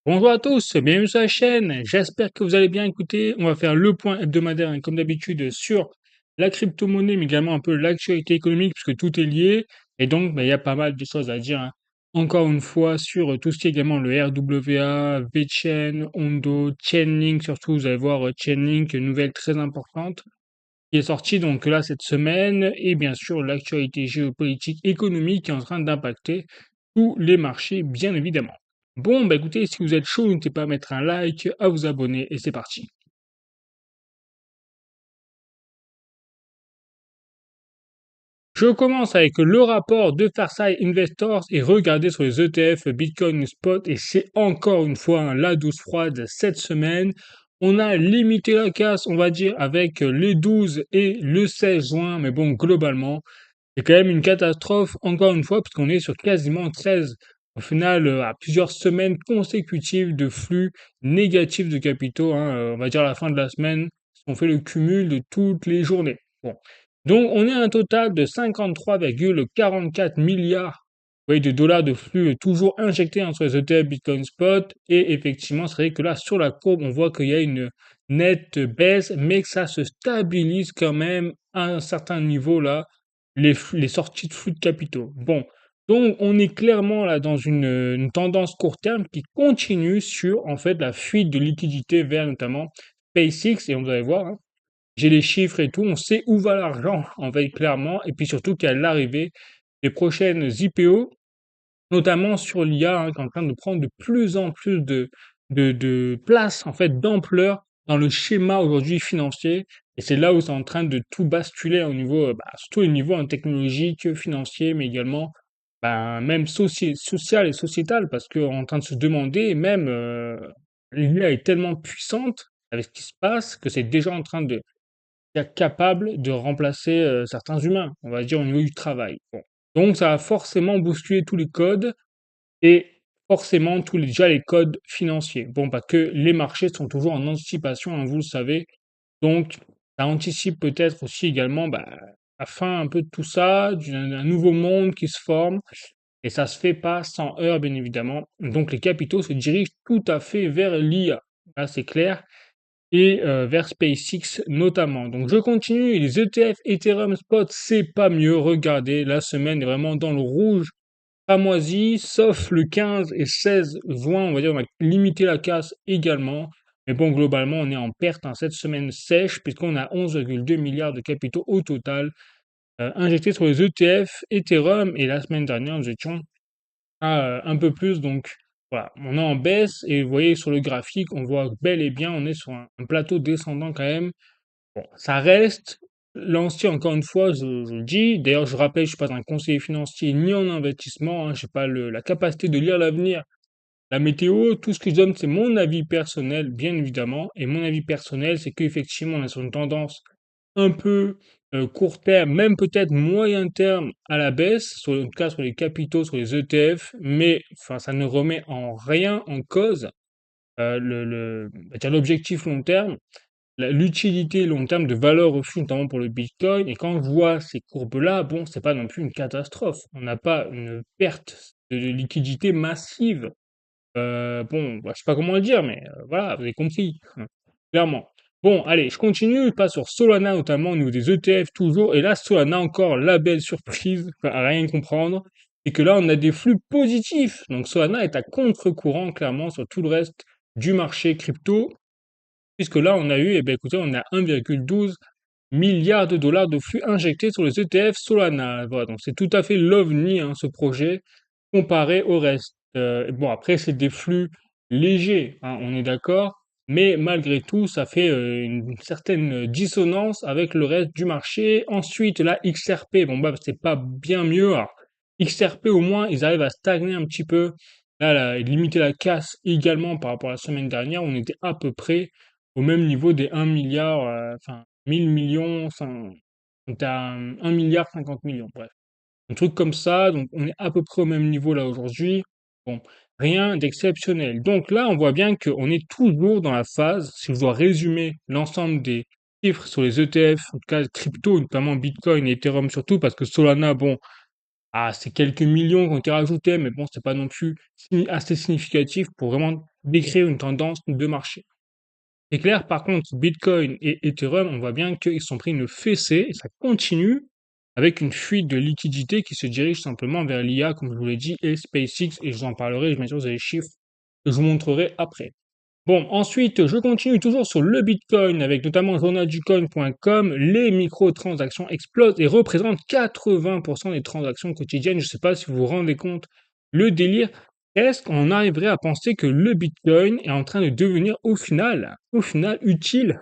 Bonjour à tous, bienvenue sur la chaîne. J'espère que vous allez bien. Écouter. On va faire le point hebdomadaire, hein, comme d'habitude, sur la crypto-monnaie, mais également un peu l'actualité économique, puisque tout est lié. Et donc, il y a pas mal de choses à dire, hein. Encore une fois, sur tout ce qui est également le RWA, VeChain, Ondo, Chainlink, surtout, vous allez voir Chainlink, une nouvelle très importante, qui est sortie donc là cette semaine, et bien sûr, l'actualité géopolitique économique qui est en train d'impacter tous les marchés, bien évidemment. Bon, bah écoutez, si vous êtes chaud, n'hésitez pas à mettre un like, à vous abonner, et c'est parti. Je commence avec le rapport de Farsight Investors et regardez sur les ETF Bitcoin Spot, et c'est encore une fois la douce froide cette semaine. On a limité la casse, on va dire, avec les 12 et le 16 juin, mais bon, globalement, c'est quand même une catastrophe, encore une fois, puisqu'on est sur quasiment 13, au final, à plusieurs semaines consécutives de flux négatifs de capitaux, hein, on va dire à la fin de la semaine, on fait le cumul de toutes les journées. Bon. Donc, on est à un total de 53,44 milliards, vous voyez, de dollars de flux toujours injectés entre les ETF Bitcoin Spot. Et effectivement, c'est vrai que là, sur la courbe, on voit qu'il y a une nette baisse, mais que ça se stabilise quand même à un certain niveau là, les sorties de flux de capitaux. Bon, donc on est clairement là dans une tendance court terme qui continue sur en fait la fuite de liquidités vers notamment SpaceX, et on va voir, hein, j'ai les chiffres et tout, on sait où va l'argent en fait clairement, et puis surtout qu'à l'arrivée des prochaines IPO, notamment sur l'IA, hein, qui est en train de prendre de plus en plus de place, en fait, d'ampleur dans le schéma aujourd'hui financier. Et c'est là où c'est en train de tout basculer au niveau, surtout au niveau, hein, technologique, financier, mais également, même social et sociétal, parce qu'on est en train de se demander, même, l'IA est tellement puissante avec ce qui se passe que c'est déjà en train de capable de remplacer certains humains, on va dire au niveau du travail. Bon. Donc ça va forcément bousculer tous les codes et forcément déjà les codes financiers. Bon, parce que les marchés sont toujours en anticipation, hein, vous le savez. Donc ça anticipe peut-être aussi également la fin un peu de tout ça, d'un nouveau monde qui se forme. Et ça se fait pas sans heurts, bien évidemment. Donc les capitaux se dirigent tout à fait vers l'IA. Là, c'est clair et vers SpaceX notamment. Donc je continue, les ETF Ethereum Spot, c'est pas mieux. Regardez, la semaine est vraiment dans le rouge, cramoisi, sauf le 15 et 16 juin, on va dire, on a limité la casse également. Mais bon, globalement, on est en perte, hein, cette semaine sèche, puisqu'on a 11,2 milliards de capitaux au total injectés sur les ETF Ethereum. Et la semaine dernière, nous étions un peu plus, donc voilà, on est en baisse et vous voyez sur le graphique, on voit bel et bien, on est sur un plateau descendant quand même. Bon, ça reste lancier encore une fois, je le dis. D'ailleurs, je rappelle, je suis pas un conseiller financier ni en investissement, hein, j'ai pas la capacité de lire l'avenir. La météo, tout ce que je donne, c'est mon avis personnel, bien évidemment. Et mon avis personnel, c'est qu'effectivement, on est sur une tendance un peu court terme, même peut-être moyen terme à la baisse, en tout cas sur les capitaux, sur les ETF, mais enfin, ça ne remet en rien en cause on va dire l'objectif long terme, l'utilité long terme de valeur refuge, notamment pour le Bitcoin. Et quand je vois ces courbes-là, bon, c'est pas non plus une catastrophe. On n'a pas une perte de liquidité massive. Bon, je sais pas comment le dire, mais voilà, vous avez compris, hein, clairement. Bon, allez, je continue, je passe sur Solana notamment au niveau des ETF toujours, et là, Solana encore la belle surprise, à rien comprendre, et que là, on a des flux positifs. Donc Solana est à contre-courant, clairement, sur tout le reste du marché crypto, puisque là, on a eu, eh bien écoutez, on a 1,12 milliard de dollars de flux injectés sur les ETF Solana. Voilà, donc c'est tout à fait l'ovni, hein, ce projet, comparé au reste. Bon, après, c'est des flux légers, hein, on est d'accord, mais malgré tout, ça fait une certaine dissonance avec le reste du marché. Ensuite, la XRP, bon, c'est pas bien mieux. Alors, XRP, au moins, ils arrivent à stagner un petit peu. Là, limiter la casse également par rapport à la semaine dernière, on était à peu près au même niveau des 1 milliard, enfin, 1000 millions, on était à 1 milliard 50 millions, bref. Un truc comme ça, donc on est à peu près au même niveau là aujourd'hui. Bon, rien d'exceptionnel. Donc là, on voit bien qu'on est toujours dans la phase, si je dois résumer l'ensemble des chiffres sur les ETF, en tout cas crypto, notamment Bitcoin et Ethereum surtout, parce que Solana, bon, Ah, c'est quelques millions qui ont été rajoutés, mais bon, c'est pas non plus assez significatif pour vraiment décrire une tendance de marché. C'est clair, par contre, Bitcoin et Ethereum, on voit bien qu'ils se sont pris une fessée et ça continue avec une fuite de liquidité qui se dirige simplement vers l'IA, comme je vous l'ai dit, et SpaceX, et je vous en parlerai, bien sûr, vous avez les chiffres que je vous montrerai après. Bon, ensuite, je continue toujours sur le Bitcoin avec notamment journalducoin.com. Les microtransactions explosent et représentent 80% des transactions quotidiennes. Je ne sais pas si vous vous rendez compte le délire. Est-ce qu'on arriverait à penser que le Bitcoin est en train de devenir au final utile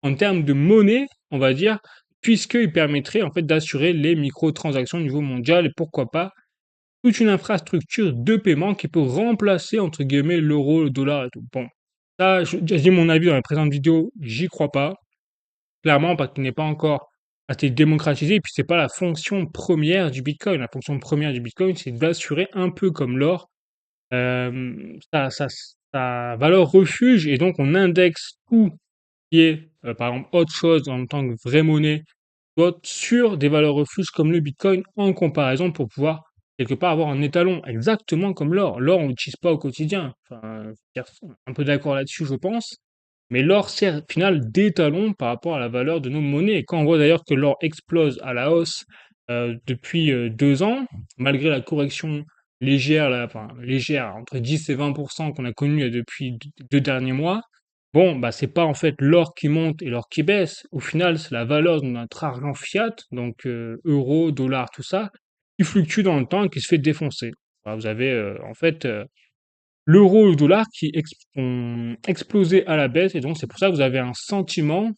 en termes de monnaie, on va dire, puisqu'il permettrait en fait d'assurer les microtransactions au niveau mondial et pourquoi pas toute une infrastructure de paiement qui peut remplacer, entre guillemets, l'euro, le dollar et tout. Bon, ça, j'ai dit mon avis dans la présente vidéo, j'y crois pas, clairement, parce qu'il n'est pas encore assez démocratisé, et puis c'est pas la fonction première du Bitcoin. La fonction première du Bitcoin, c'est d'assurer un peu comme l'or, sa valeur refuge, et donc on indexe tout qui est, par exemple, autre chose en tant que vraie monnaie, soit sur des valeurs refuges comme le Bitcoin en comparaison pour pouvoir quelque part avoir un étalon, exactement comme l'or. L'or, on l'utilise pas au quotidien. Enfin, un peu d'accord là-dessus, je pense. Mais l'or sert au final d'étalon par rapport à la valeur de nos monnaies. Et quand on voit d'ailleurs que l'or explose à la hausse depuis 2 ans, malgré la correction légère, là, enfin légère, entre 10 et 20% qu'on a connue depuis 2 derniers mois, bon, bah, c'est pas en fait l'or qui monte et l'or qui baisse. Au final, c'est la valeur de notre argent fiat, donc euro, dollar, tout ça, qui fluctue dans le temps et qui se fait défoncer. Voilà, vous avez en fait l'euro et le dollar qui ont explosé à la baisse et donc c'est pour ça que vous avez un sentiment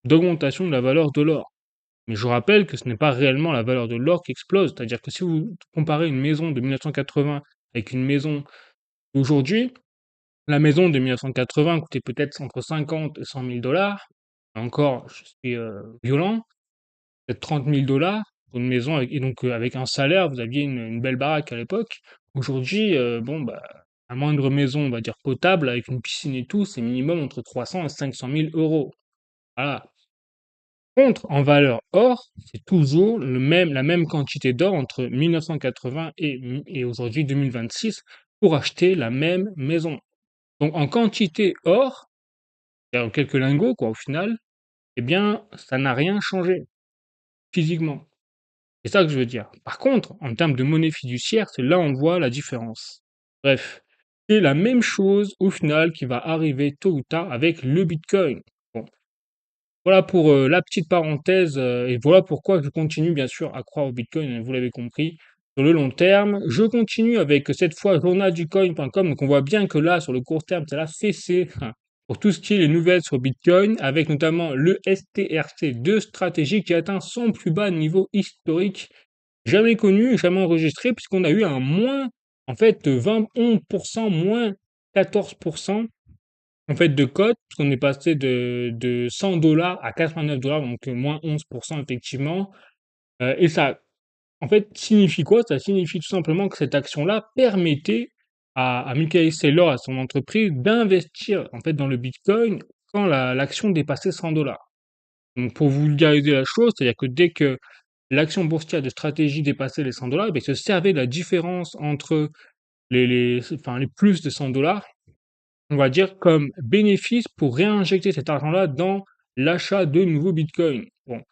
d'augmentation de la valeur de l'or. Mais je vous rappelle que ce n'est pas réellement la valeur de l'or qui explose. C'est-à-dire que si vous comparez une maison de 1980 avec une maison d'aujourd'hui, la maison de 1980 coûtait peut-être entre 50 et 100 000 dollars. Encore, je suis violent, peut-être 30 000 dollars pour une maison avec, et donc avec un salaire, vous aviez une belle baraque à l'époque. Aujourd'hui, bon, bah, la moindre maison, on va dire potable, avec une piscine et tout, c'est minimum entre 300 et 500 000 euros. Voilà. Contre, en valeur or, c'est toujours la même quantité d'or entre 1980 et aujourd'hui 2026 pour acheter la même maison. Donc en quantité or, c'est-à-dire quelques lingots, quoi, au final, eh bien, ça n'a rien changé physiquement. C'est ça que je veux dire. Par contre, en termes de monnaie fiduciaire, c'est là où on voit la différence. Bref, c'est la même chose au final qui va arriver tôt ou tard avec le Bitcoin. Bon, voilà pour la petite parenthèse et voilà pourquoi je continue bien sûr à croire au Bitcoin, hein, vous l'avez compris. Sur le long terme, je continue avec cette fois journalducoin.com. Donc on voit bien que là, sur le court terme, c'est la fessée pour tout ce qui est les nouvelles sur Bitcoin, avec notamment le STRC de stratégie qui atteint son plus bas niveau historique, jamais connu, jamais enregistré, puisqu'on a eu un moins, en fait, 11%, moins 14% en fait, de cote, puisqu'on est passé de 100 dollars à 89 dollars, donc moins 11% effectivement. Et ça, en fait, signifie quoi? Ça signifie tout simplement que cette action-là permettait à Michael Saylor, à son entreprise, d'investir en fait dans le Bitcoin quand l'action dépassait 100 dollars. Donc pour vulgariser la chose, c'est-à-dire que dès que l'action boursière de stratégie dépassait les 100 dollars, il se servait de la différence entre enfin, les plus de 100 dollars, on va dire, comme bénéfice pour réinjecter cet argent-là dans l'achat de nouveaux bitcoins. Bon.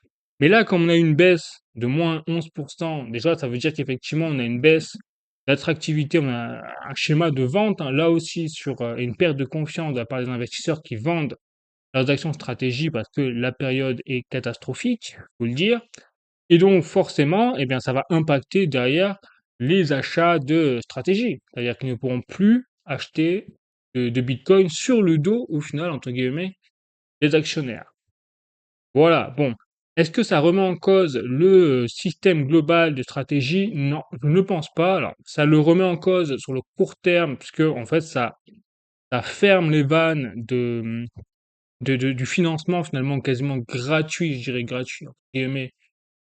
Mais là, comme on a une baisse de moins 11%, déjà, ça veut dire qu'effectivement, on a une baisse d'attractivité, on a un schéma de vente, hein, là aussi, sur une perte de confiance de la part des investisseurs qui vendent leurs actions stratégie parce que la période est catastrophique, faut le dire. Et donc, forcément, eh bien, ça va impacter derrière les achats de stratégie. C'est-à-dire qu'ils ne pourront plus acheter de Bitcoin sur le dos, au final, entre guillemets, des actionnaires. Voilà, bon. Est-ce que ça remet en cause le système global de stratégie? Non, je ne pense pas. Alors, ça le remet en cause sur le court terme, puisque, en fait, ça ferme les vannes du financement, finalement, quasiment gratuit, je dirais gratuit, entre guillemets.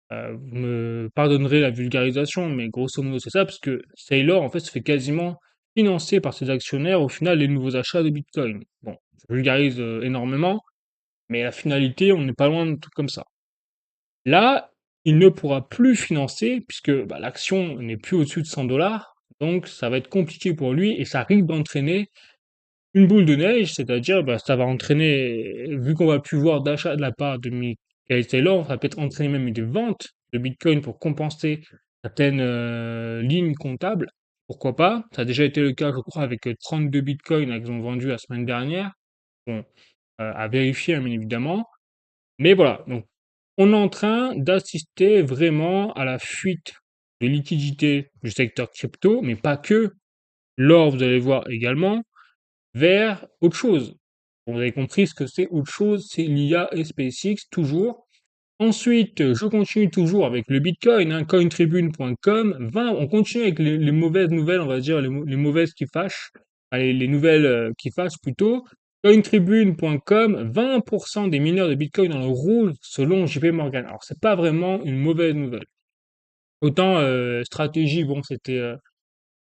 Vous me pardonnerez la vulgarisation, mais grosso modo, c'est ça, parce que Saylor, en fait, se fait quasiment financer par ses actionnaires, au final, les nouveaux achats de Bitcoin. Bon, je vulgarise énormément, mais la finalité, on n'est pas loin de trucs comme ça. Là, il ne pourra plus financer puisque, bah, l'action n'est plus au-dessus de 100 $. Donc ça va être compliqué pour lui et ça risque d'entraîner une boule de neige, c'est-à-dire, bah, ça va entraîner vu qu'on va plus voir d'achat de la part de Michael Saylor, ça va peut-être entraîner même des ventes de bitcoin pour compenser certaines, lignes comptables. Pourquoi pas? Ça a déjà été le cas, je crois, avec, 32 bitcoins là qu'ils ont vendu la semaine dernière. Bon, à vérifier, hein, bien évidemment. Mais voilà, donc on est en train d'assister vraiment à la fuite de liquidités du secteur crypto, mais pas que. L'or, vous allez voir également, vers autre chose. Bon, vous avez compris ce que c'est autre chose, c'est l'IA et SpaceX toujours. Ensuite, je continue toujours avec le Bitcoin, hein, cointribune.com. On continue avec les mauvaises nouvelles, on va dire, les mauvaises qui fâchent. Allez, les nouvelles qui fâchent plutôt. Cointribune.com, 20% des mineurs de Bitcoin dans le rouge selon JP Morgan. Alors, c'est pas vraiment une mauvaise nouvelle. Autant stratégie, bon, c'était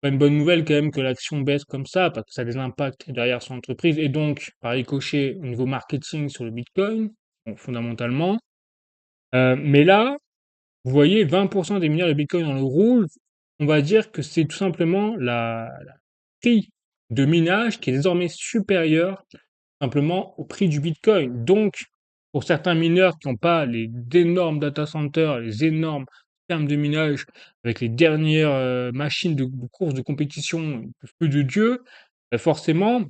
pas une bonne nouvelle quand même que l'action baisse comme ça, parce que ça a des impacts derrière son entreprise, et donc, par ricochet, au niveau marketing sur le Bitcoin, bon, fondamentalement. Mais là, vous voyez, 20% des mineurs de Bitcoin dans le rouge, on va dire que c'est tout simplement la prix de minage qui est désormais supérieur simplement au prix du Bitcoin. Donc, pour certains mineurs qui n'ont pas les énormes data centers, les énormes fermes de minage avec les dernières machines de course de compétition, de feu de Dieu, forcément,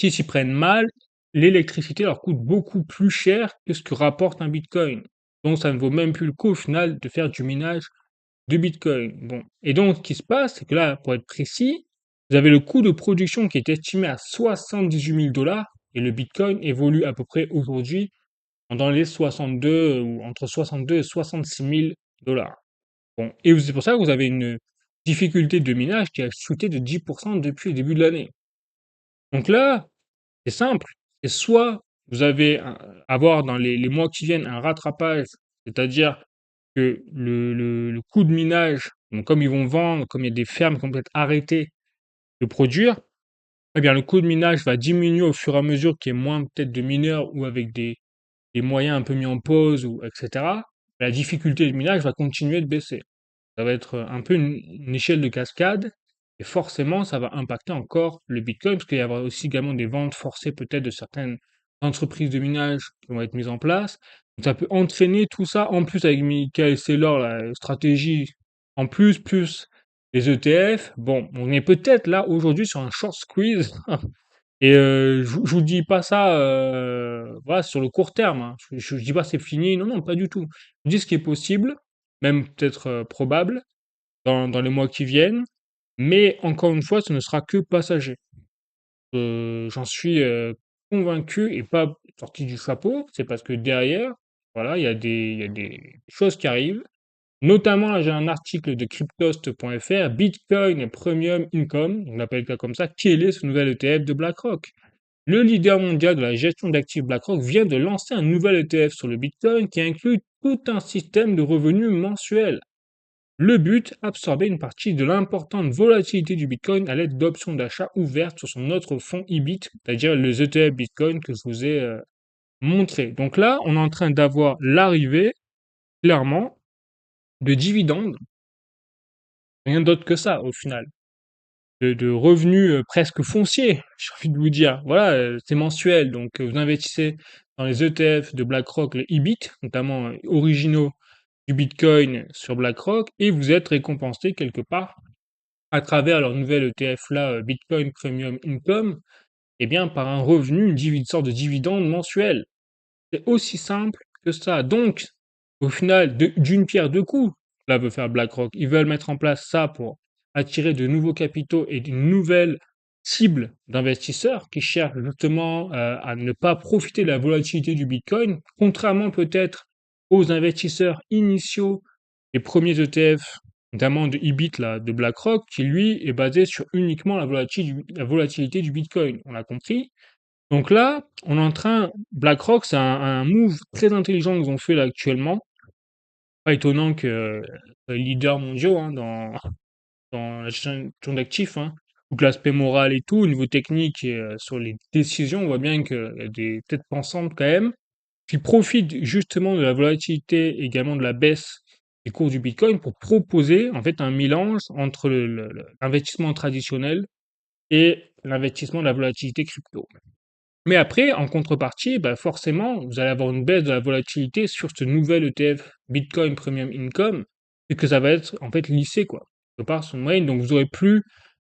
s'ils s'y prennent mal, l'électricité leur coûte beaucoup plus cher que ce que rapporte un Bitcoin. Donc, ça ne vaut même plus le coup au final de faire du minage de Bitcoin. Bon. Et donc, ce qui se passe, c'est que là, pour être précis, vous avez le coût de production qui est estimé à 78 000 $ et le Bitcoin évolue à peu près aujourd'hui dans les 62 ou entre 62 et 66 000 $. Bon. Et c'est pour ça que vous avez une difficulté de minage qui a chuté de 10% depuis le début de l'année. Donc là, c'est simple. C'est soit vous avez avoir dans les mois qui viennent un rattrapage, c'est-à-dire que le coût de minage, donc comme ils vont vendre, comme il y a des fermes qui vont peut-être arrêter de produire, eh bien le coût de minage va diminuer au fur et à mesure qu'il y ait moins peut-être de mineurs ou avec des moyens un peu mis en pause ou etc. La difficulté de minage va continuer de baisser. Ça va être un peu une échelle de cascade et forcément ça va impacter encore le Bitcoin parce qu'il y aura aussi également des ventes forcées peut-être de certaines entreprises de minage qui vont être mises en place. Donc ça peut entraîner tout ça en plus avec Michael Saylor, la stratégie en plus les ETF. Bon, on est peut-être là aujourd'hui sur un short squeeze et je vous dis pas ça voilà, sur le court terme, hein. Je dis pas c'est fini, non, non, pas du tout. Je dis ce qui est possible, même peut-être probable dans les mois qui viennent, mais encore une fois, ce ne sera que passager. J'en suis convaincu et pas sorti du chapeau, c'est parce que derrière, voilà, il y a des choses qui arrivent. Notamment, là, j'ai un article de cryptost.fr, Bitcoin et Premium Income, on appelle ça comme ça, quel est ce nouvel ETF de BlackRock? Le leader mondial de la gestion d'actifs BlackRock vient de lancer un nouvel ETF sur le Bitcoin qui inclut tout un système de revenus mensuels. Le but, absorber une partie de l'importante volatilité du Bitcoin à l'aide d'options d'achat ouvertes sur son autre fonds IBIT, c'est-à-dire les ETF Bitcoin que je vous ai montré. Donc là, on est en train d'avoir l'arrivée, clairement, de dividendes, rien d'autre que ça au final, de revenus presque fonciers, j'ai envie de vous dire. Voilà, c'est mensuel, donc vous investissez dans les ETF de BlackRock, les IBIT, notamment originaux du Bitcoin sur BlackRock, et vous êtes récompensé quelque part à travers leur nouvel ETF là, Bitcoin Premium Income, eh bien, par un revenu, une sorte de dividende mensuel. C'est aussi simple que ça. Donc, au final, d'une pierre deux coups, là veut faire BlackRock. Ils veulent mettre en place ça pour attirer de nouveaux capitaux et une nouvelle cible d'investisseurs qui cherchent justement à ne pas profiter de la volatilité du Bitcoin, contrairement peut-être aux investisseurs initiaux les premiers ETF, notamment de IBIT là, de BlackRock, qui lui est basé sur uniquement la volatilité du Bitcoin. On l'a compris. Donc là, on est en train, BlackRock, c'est un move très intelligent qu'ils ont fait là actuellement. Pas étonnant que leaders mondiaux hein, dans la gestion d'actifs, hein, donc l'aspect moral et tout, au niveau technique et sur les décisions, on voit bien qu'il y a des têtes pensantes quand même, qui profitent justement de la volatilité, également de la baisse les cours du Bitcoin pour proposer en fait un mélange entre l'investissement traditionnel et l'investissement de la volatilité crypto. Mais après, en contrepartie, bah forcément, vous allez avoir une baisse de la volatilité sur ce nouvel ETF Bitcoin Premium Income, et que ça va être en fait lissé, quoi, quelque part sur une moyenne. Donc vous aurez plus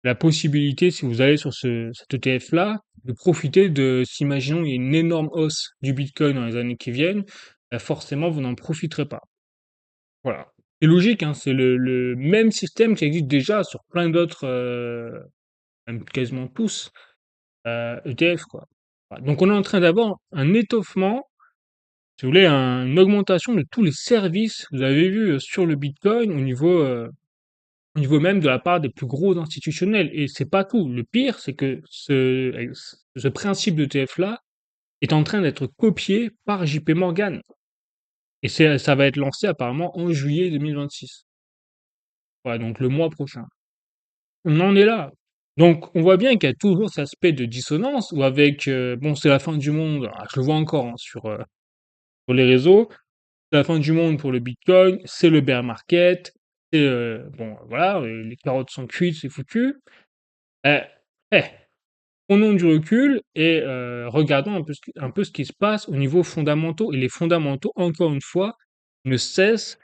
la possibilité, si vous allez sur cet ETF-là, de profiter de, s'imaginons il y a une énorme hausse du Bitcoin dans les années qui viennent, bah forcément vous n'en profiterez pas. Voilà. C'est logique, hein, c'est le même système qui existe déjà sur plein d'autres, même quasiment tous, ETF, quoi. Voilà. Donc on est en train d'avoir un étoffement, si vous voulez, une augmentation de tous les services que vous avez vus sur le Bitcoin au niveau même de la part des plus gros institutionnels. Et c'est pas tout. Le pire, c'est que ce principe de TF-là est en train d'être copié par JP Morgan. Et ça va être lancé apparemment en juillet 2026. Voilà, donc le mois prochain. On en est là. Donc, on voit bien qu'il y a toujours cet aspect de dissonance où avec, bon, c'est la fin du monde. Ah, je le vois encore hein, sur les réseaux. C'est la fin du monde pour le Bitcoin. C'est le bear market. C'est, bon, voilà, les carottes sont cuites, c'est foutu. Eh, eh, prenons du recul et regardons un peu ce qui se passe au niveau fondamentaux. Et les fondamentaux, encore une fois, ne cessent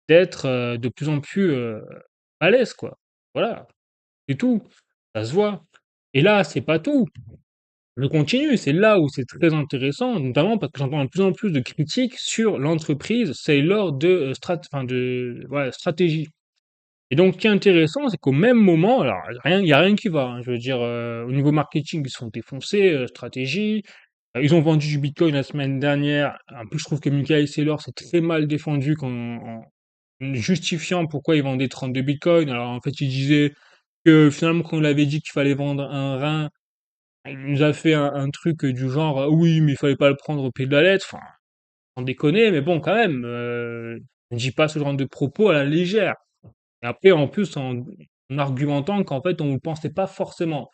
d'être de plus en plus à l'aise, quoi. Voilà. C'est tout. Ça se voit. Et là, c'est pas tout. Je continue, c'est là où c'est très intéressant, notamment parce que j'entends de plus en plus de critiques sur l'entreprise Saylor de enfin de voilà, stratégie. Et donc, ce qui est intéressant, c'est qu'au même moment, alors rien, il y a rien qui va. Hein, je veux dire, au niveau marketing, ils se sont défoncés, stratégie. Ils ont vendu du Bitcoin la semaine dernière. En plus, je trouve que Michael Saylor s'est très mal défendu en justifiant pourquoi il vendait 32 Bitcoins. Alors en fait, il disait que finalement, quand on l'avait dit qu'il fallait vendre un rein, il nous a fait un truc du genre, oui, mais il fallait pas le prendre au pied de la lettre. Enfin, sans déconner, mais bon, quand même, ne dis pas ce genre de propos à la légère. Et après, en plus, en argumentant qu'en fait, on ne le pensait pas forcément.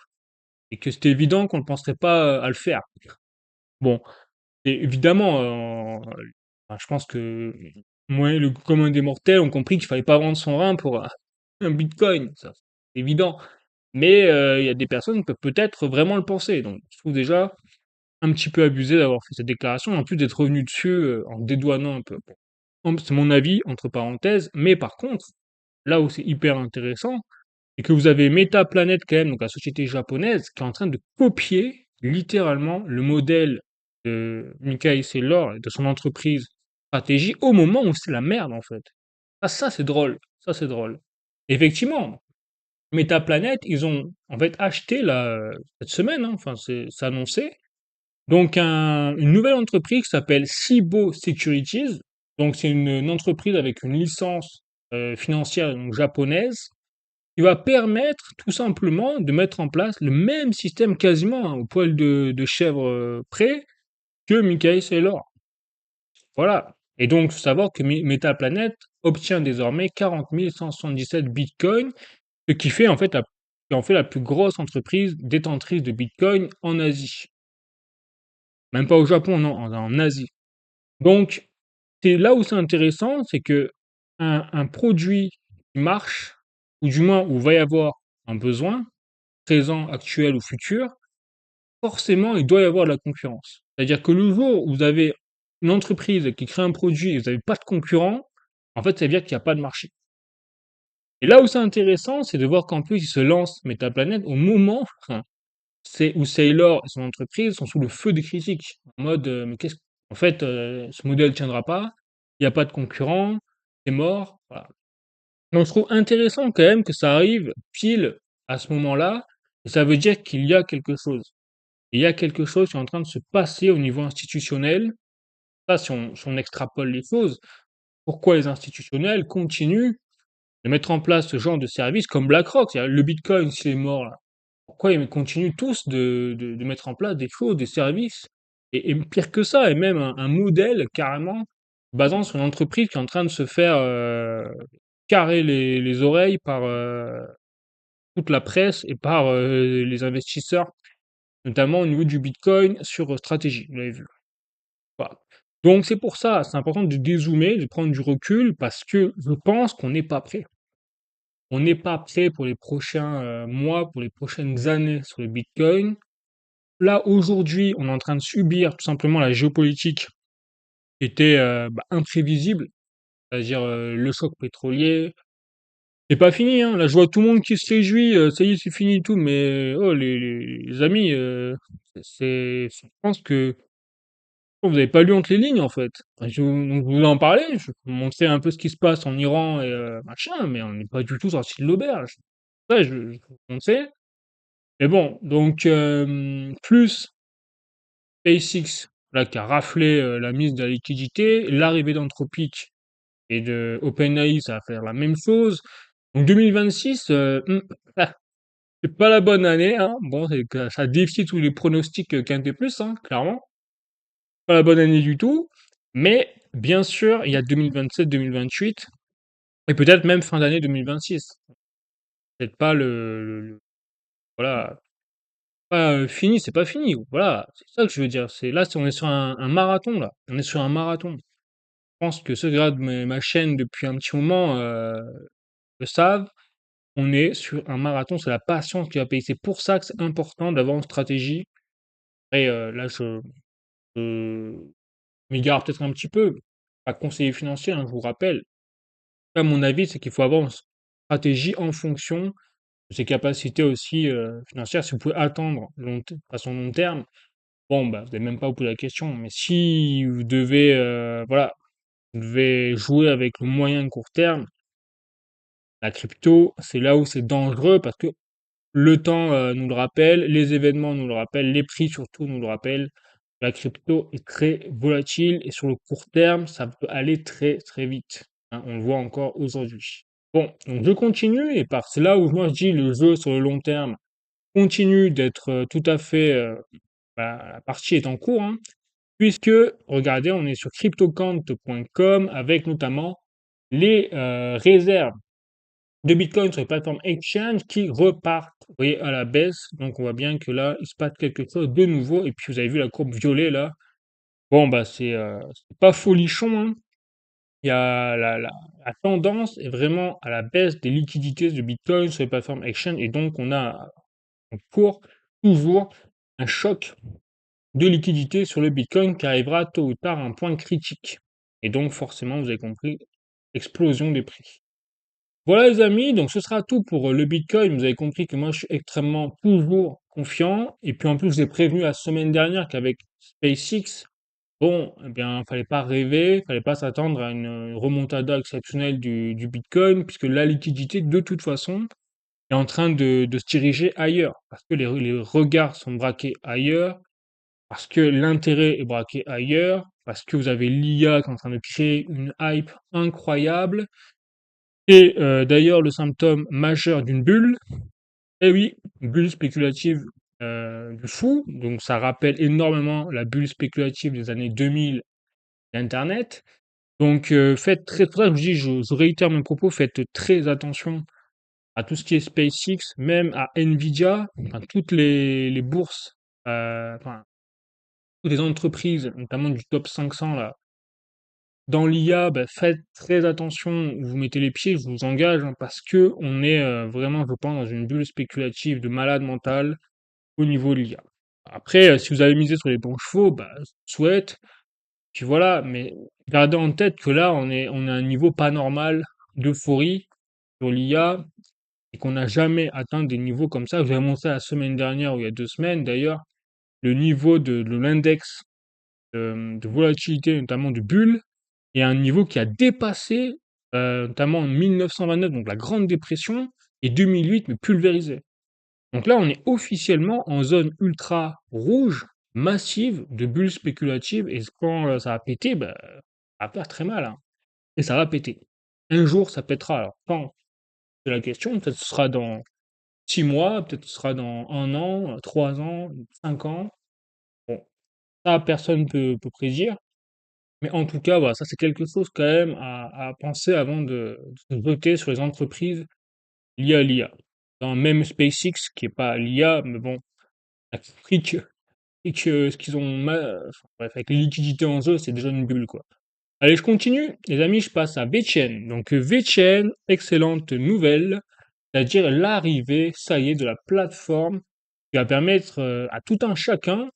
Et que c'était évident qu'on ne penserait pas à le faire. Bon, et évidemment, enfin, je pense que moi, le commun des mortels ont compris qu'il fallait pas vendre son rein pour un bitcoin. Ça, c'est évident. Mais il y a des personnes qui peuvent peut-être vraiment le penser. Donc, je trouve déjà un petit peu abusé d'avoir fait cette déclaration, en plus d'être revenu dessus en dédouanant un peu. Bon, c'est mon avis, entre parenthèses, mais par contre, là où c'est hyper intéressant, c'est que vous avez Metaplanet quand même, donc la société japonaise, qui est en train de copier littéralement le modèle de Michael Saylor et de son entreprise stratégie au moment où c'est la merde en fait. Ah ça c'est drôle, ça c'est drôle. Effectivement, Metaplanet, ils ont en fait acheté là, cette semaine, hein, enfin c'est annoncé, donc une nouvelle entreprise qui s'appelle Cibo Securities. Donc c'est une entreprise avec une licence financière donc, japonaise qui va permettre tout simplement de mettre en place le même système quasiment hein, au poil de chèvre près que Michael Saylor. Voilà. Et donc, faut savoir que Metaplanet obtient désormais 40 177 bitcoins, ce qui fait en fait qui en fait la plus grosse entreprise détentrice de bitcoin en Asie. Même pas au Japon, non, en Asie. Donc, c'est là où c'est intéressant, c'est que un produit qui marche, ou du moins où va y avoir un besoin, présent, actuel ou futur, forcément, il doit y avoir de la concurrence. C'est-à-dire que le jour où vous avez une entreprise qui crée un produit et vous n'avez pas de concurrent, en fait, ça veut dire qu'il n'y a pas de marché. Et là où c'est intéressant, c'est de voir qu'en plus, il se lance Metaplanet au moment c'est où Saylor et son entreprise sont sous le feu des critiques. En mode, mais en fait, ce modèle ne tiendra pas, il n'y a pas de concurrent, c'est mort. Voilà. Donc, je trouve intéressant quand même que ça arrive pile à ce moment-là, et ça veut dire qu'il y a quelque chose. Il y a quelque chose qui est en train de se passer au niveau institutionnel. Ça, si on extrapole les choses, pourquoi les institutionnels continuent de mettre en place ce genre de service comme BlackRock? C'est-à-dire, le Bitcoin, s'il est mort là, pourquoi ils continuent tous de mettre en place des choses, des services, et pire que ça, et même un modèle carrément basant sur une entreprise qui est en train de se faire carrer les oreilles par toute la presse et par les investisseurs, notamment au niveau du Bitcoin sur stratégie, vous l'avez vu. Voilà. Donc c'est pour ça, c'est important de dézoomer, de prendre du recul parce que je pense qu'on n'est pas prêt. On n'est pas prêt pour les prochains, mois, pour les prochaines années sur le bitcoin. Là, aujourd'hui, on est en train de subir tout simplement la géopolitique qui était, imprévisible, c'est-à-dire, le choc pétrolier. C'est pas fini, hein. Là, je vois tout le monde qui se réjouit, ça y est, c'est fini et tout, mais oh les amis, je pense que vous avez pas lu entre les lignes, en fait. Enfin, donc je vous en parlais, je vous montrais un peu ce qui se passe en Iran et machin, mais on n'est pas du tout sorti de l'auberge. Ça, je on le sait. Mais bon, donc plus SpaceX, là, qui a raflé, la mise de la liquidité, l'arrivée d'Anthropic et de OpenAI, ça va faire la même chose. Donc 2026, ah, c'est pas la bonne année, hein. Bon, c'est que ça défie tous les pronostics, Quintet Plus, hein, clairement. Pas la bonne année du tout. Mais bien sûr, il y a 2027-2028 et peut-être même fin d'année 2026. Peut-être pas voilà, pas, fini, c'est pas fini. Voilà, c'est ça que je veux dire. On est sur un marathon, là. On est sur un marathon. Je pense que ceux qui regardent ma chaîne depuis un petit moment, le savent. On est sur un marathon, c'est la patience qui va payer. C'est pour ça que c'est important d'avoir une stratégie. Et là, je m'égare peut-être un petit peu. Pas conseiller financier, hein, je vous rappelle. À mon avis, c'est qu'il faut avoir une stratégie en fonction de ses capacités aussi financières. Si vous pouvez attendre à son long terme, bon, bah, vous n'avez même pas à vous poser la question. Mais si vous devez, voilà, vous devez jouer avec le moyen de court terme, la crypto, c'est là où c'est dangereux parce que le temps nous le rappelle, les événements nous le rappellent, les prix surtout nous le rappellent. La crypto est très volatile et sur le court terme, ça peut aller très très vite, hein, on le voit encore aujourd'hui. Bon, donc je continue et c'est là où moi je dis le jeu sur le long terme continue d'être tout à fait, la partie est en cours, hein, puisque regardez, on est sur cryptocant.com avec notamment les réserves de Bitcoin sur les plateformes exchange qui repartent, vous voyez, à la baisse. Donc, on voit bien que là, il se passe quelque chose de nouveau. Et puis, vous avez vu la courbe violet là. Bon, bah, c'est pas folichon, hein. Il y a la tendance est vraiment à la baisse des liquidités de Bitcoin sur les plateformes exchange. Et donc, on a en cours toujours un choc de liquidité sur le Bitcoin qui arrivera tôt ou tard à un point critique. Et donc, forcément, vous avez compris, explosion des prix. Voilà les amis, donc ce sera tout pour le Bitcoin. Vous avez compris que moi je suis extrêmement toujours confiant. Et puis en plus, j'ai prévenu la semaine dernière qu'avec SpaceX, bon, eh bien, fallait pas rêver, fallait pas s'attendre à une remontada exceptionnelle du Bitcoin, puisque la liquidité, de toute façon, est en train de se diriger ailleurs, parce que les regards sont braqués ailleurs, parce que l'intérêt est braqué ailleurs, parce que vous avez l'IA qui est en train de créer une hype incroyable. Et d'ailleurs, le symptôme majeur d'une bulle, eh oui, bulle spéculative de fou, donc ça rappelle énormément la bulle spéculative des années 2000 d'Internet. Donc faites très, pour ça que je dis, je réitère mes propos, faites très attention à tout ce qui est SpaceX, même à Nvidia, enfin toutes les bourses, enfin toutes les entreprises, notamment du top 500 là, dans l'IA, bah, faites très attention où vous mettez les pieds, je vous engage, hein, parce que on est vraiment, je pense, dans une bulle spéculative de malade mental au niveau de l'IA. Après, si vous avez misé sur les bons chevaux, bah, je vous souhaite. Puis voilà, mais gardez en tête que là, on est à un niveau pas normal d'euphorie sur l'IA et qu'on n'a jamais atteint des niveaux comme ça. Vous avez montré la semaine dernière ou il y a 2 semaines d'ailleurs, le niveau de l'index de volatilité, notamment de bulle, et à un niveau qui a dépassé, notamment en 1929, donc la Grande Dépression, et 2008, mais pulvérisé. Donc là, on est officiellement en zone ultra rouge, massive, de bulles spéculatives, et quand ça va péter, bah, ça va faire très mal, hein. Et ça va péter. Un jour, ça pètera. Alors, quand? C'est la question. Peut-être ce sera dans 6 mois, peut-être ce sera dans 1 an, 3 ans, 5 ans. Bon, ça, personne peut prédire. Mais en tout cas, voilà, ça c'est quelque chose quand même à penser avant de voter sur les entreprises liées à l'IA. Dans même SpaceX, qui est pas l'IA, mais bon, a compris que et que ce qu'ils ont enfin, bref, avec les liquidités en jeu, c'est déjà une bulle, quoi. Allez, je continue. Les amis, je passe à VeChain. Donc, VeChain, excellente nouvelle, c'est-à-dire l'arrivée, ça y est, de la plateforme qui va permettre à tout un chacun,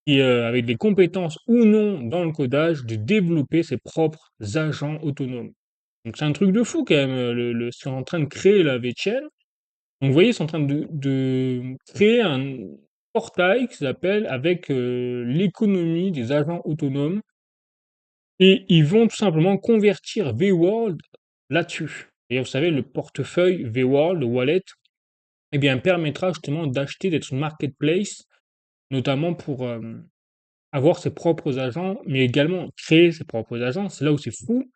qui, avec des compétences ou non dans le codage, de développer ses propres agents autonomes. Donc, c'est un truc de fou quand même, ce qu'ils sont en train de créer la VeChain. Donc, vous voyez, ils sont en train de créer un portail qui s'appelle avec l'économie des agents autonomes et ils vont tout simplement convertir VWorld là-dessus. Et vous savez, le portefeuille VWorld, le wallet, eh bien, permettra justement d'acheter, d'être une marketplace, notamment pour avoir ses propres agents, mais également créer ses propres agents. C'est là où c'est fou.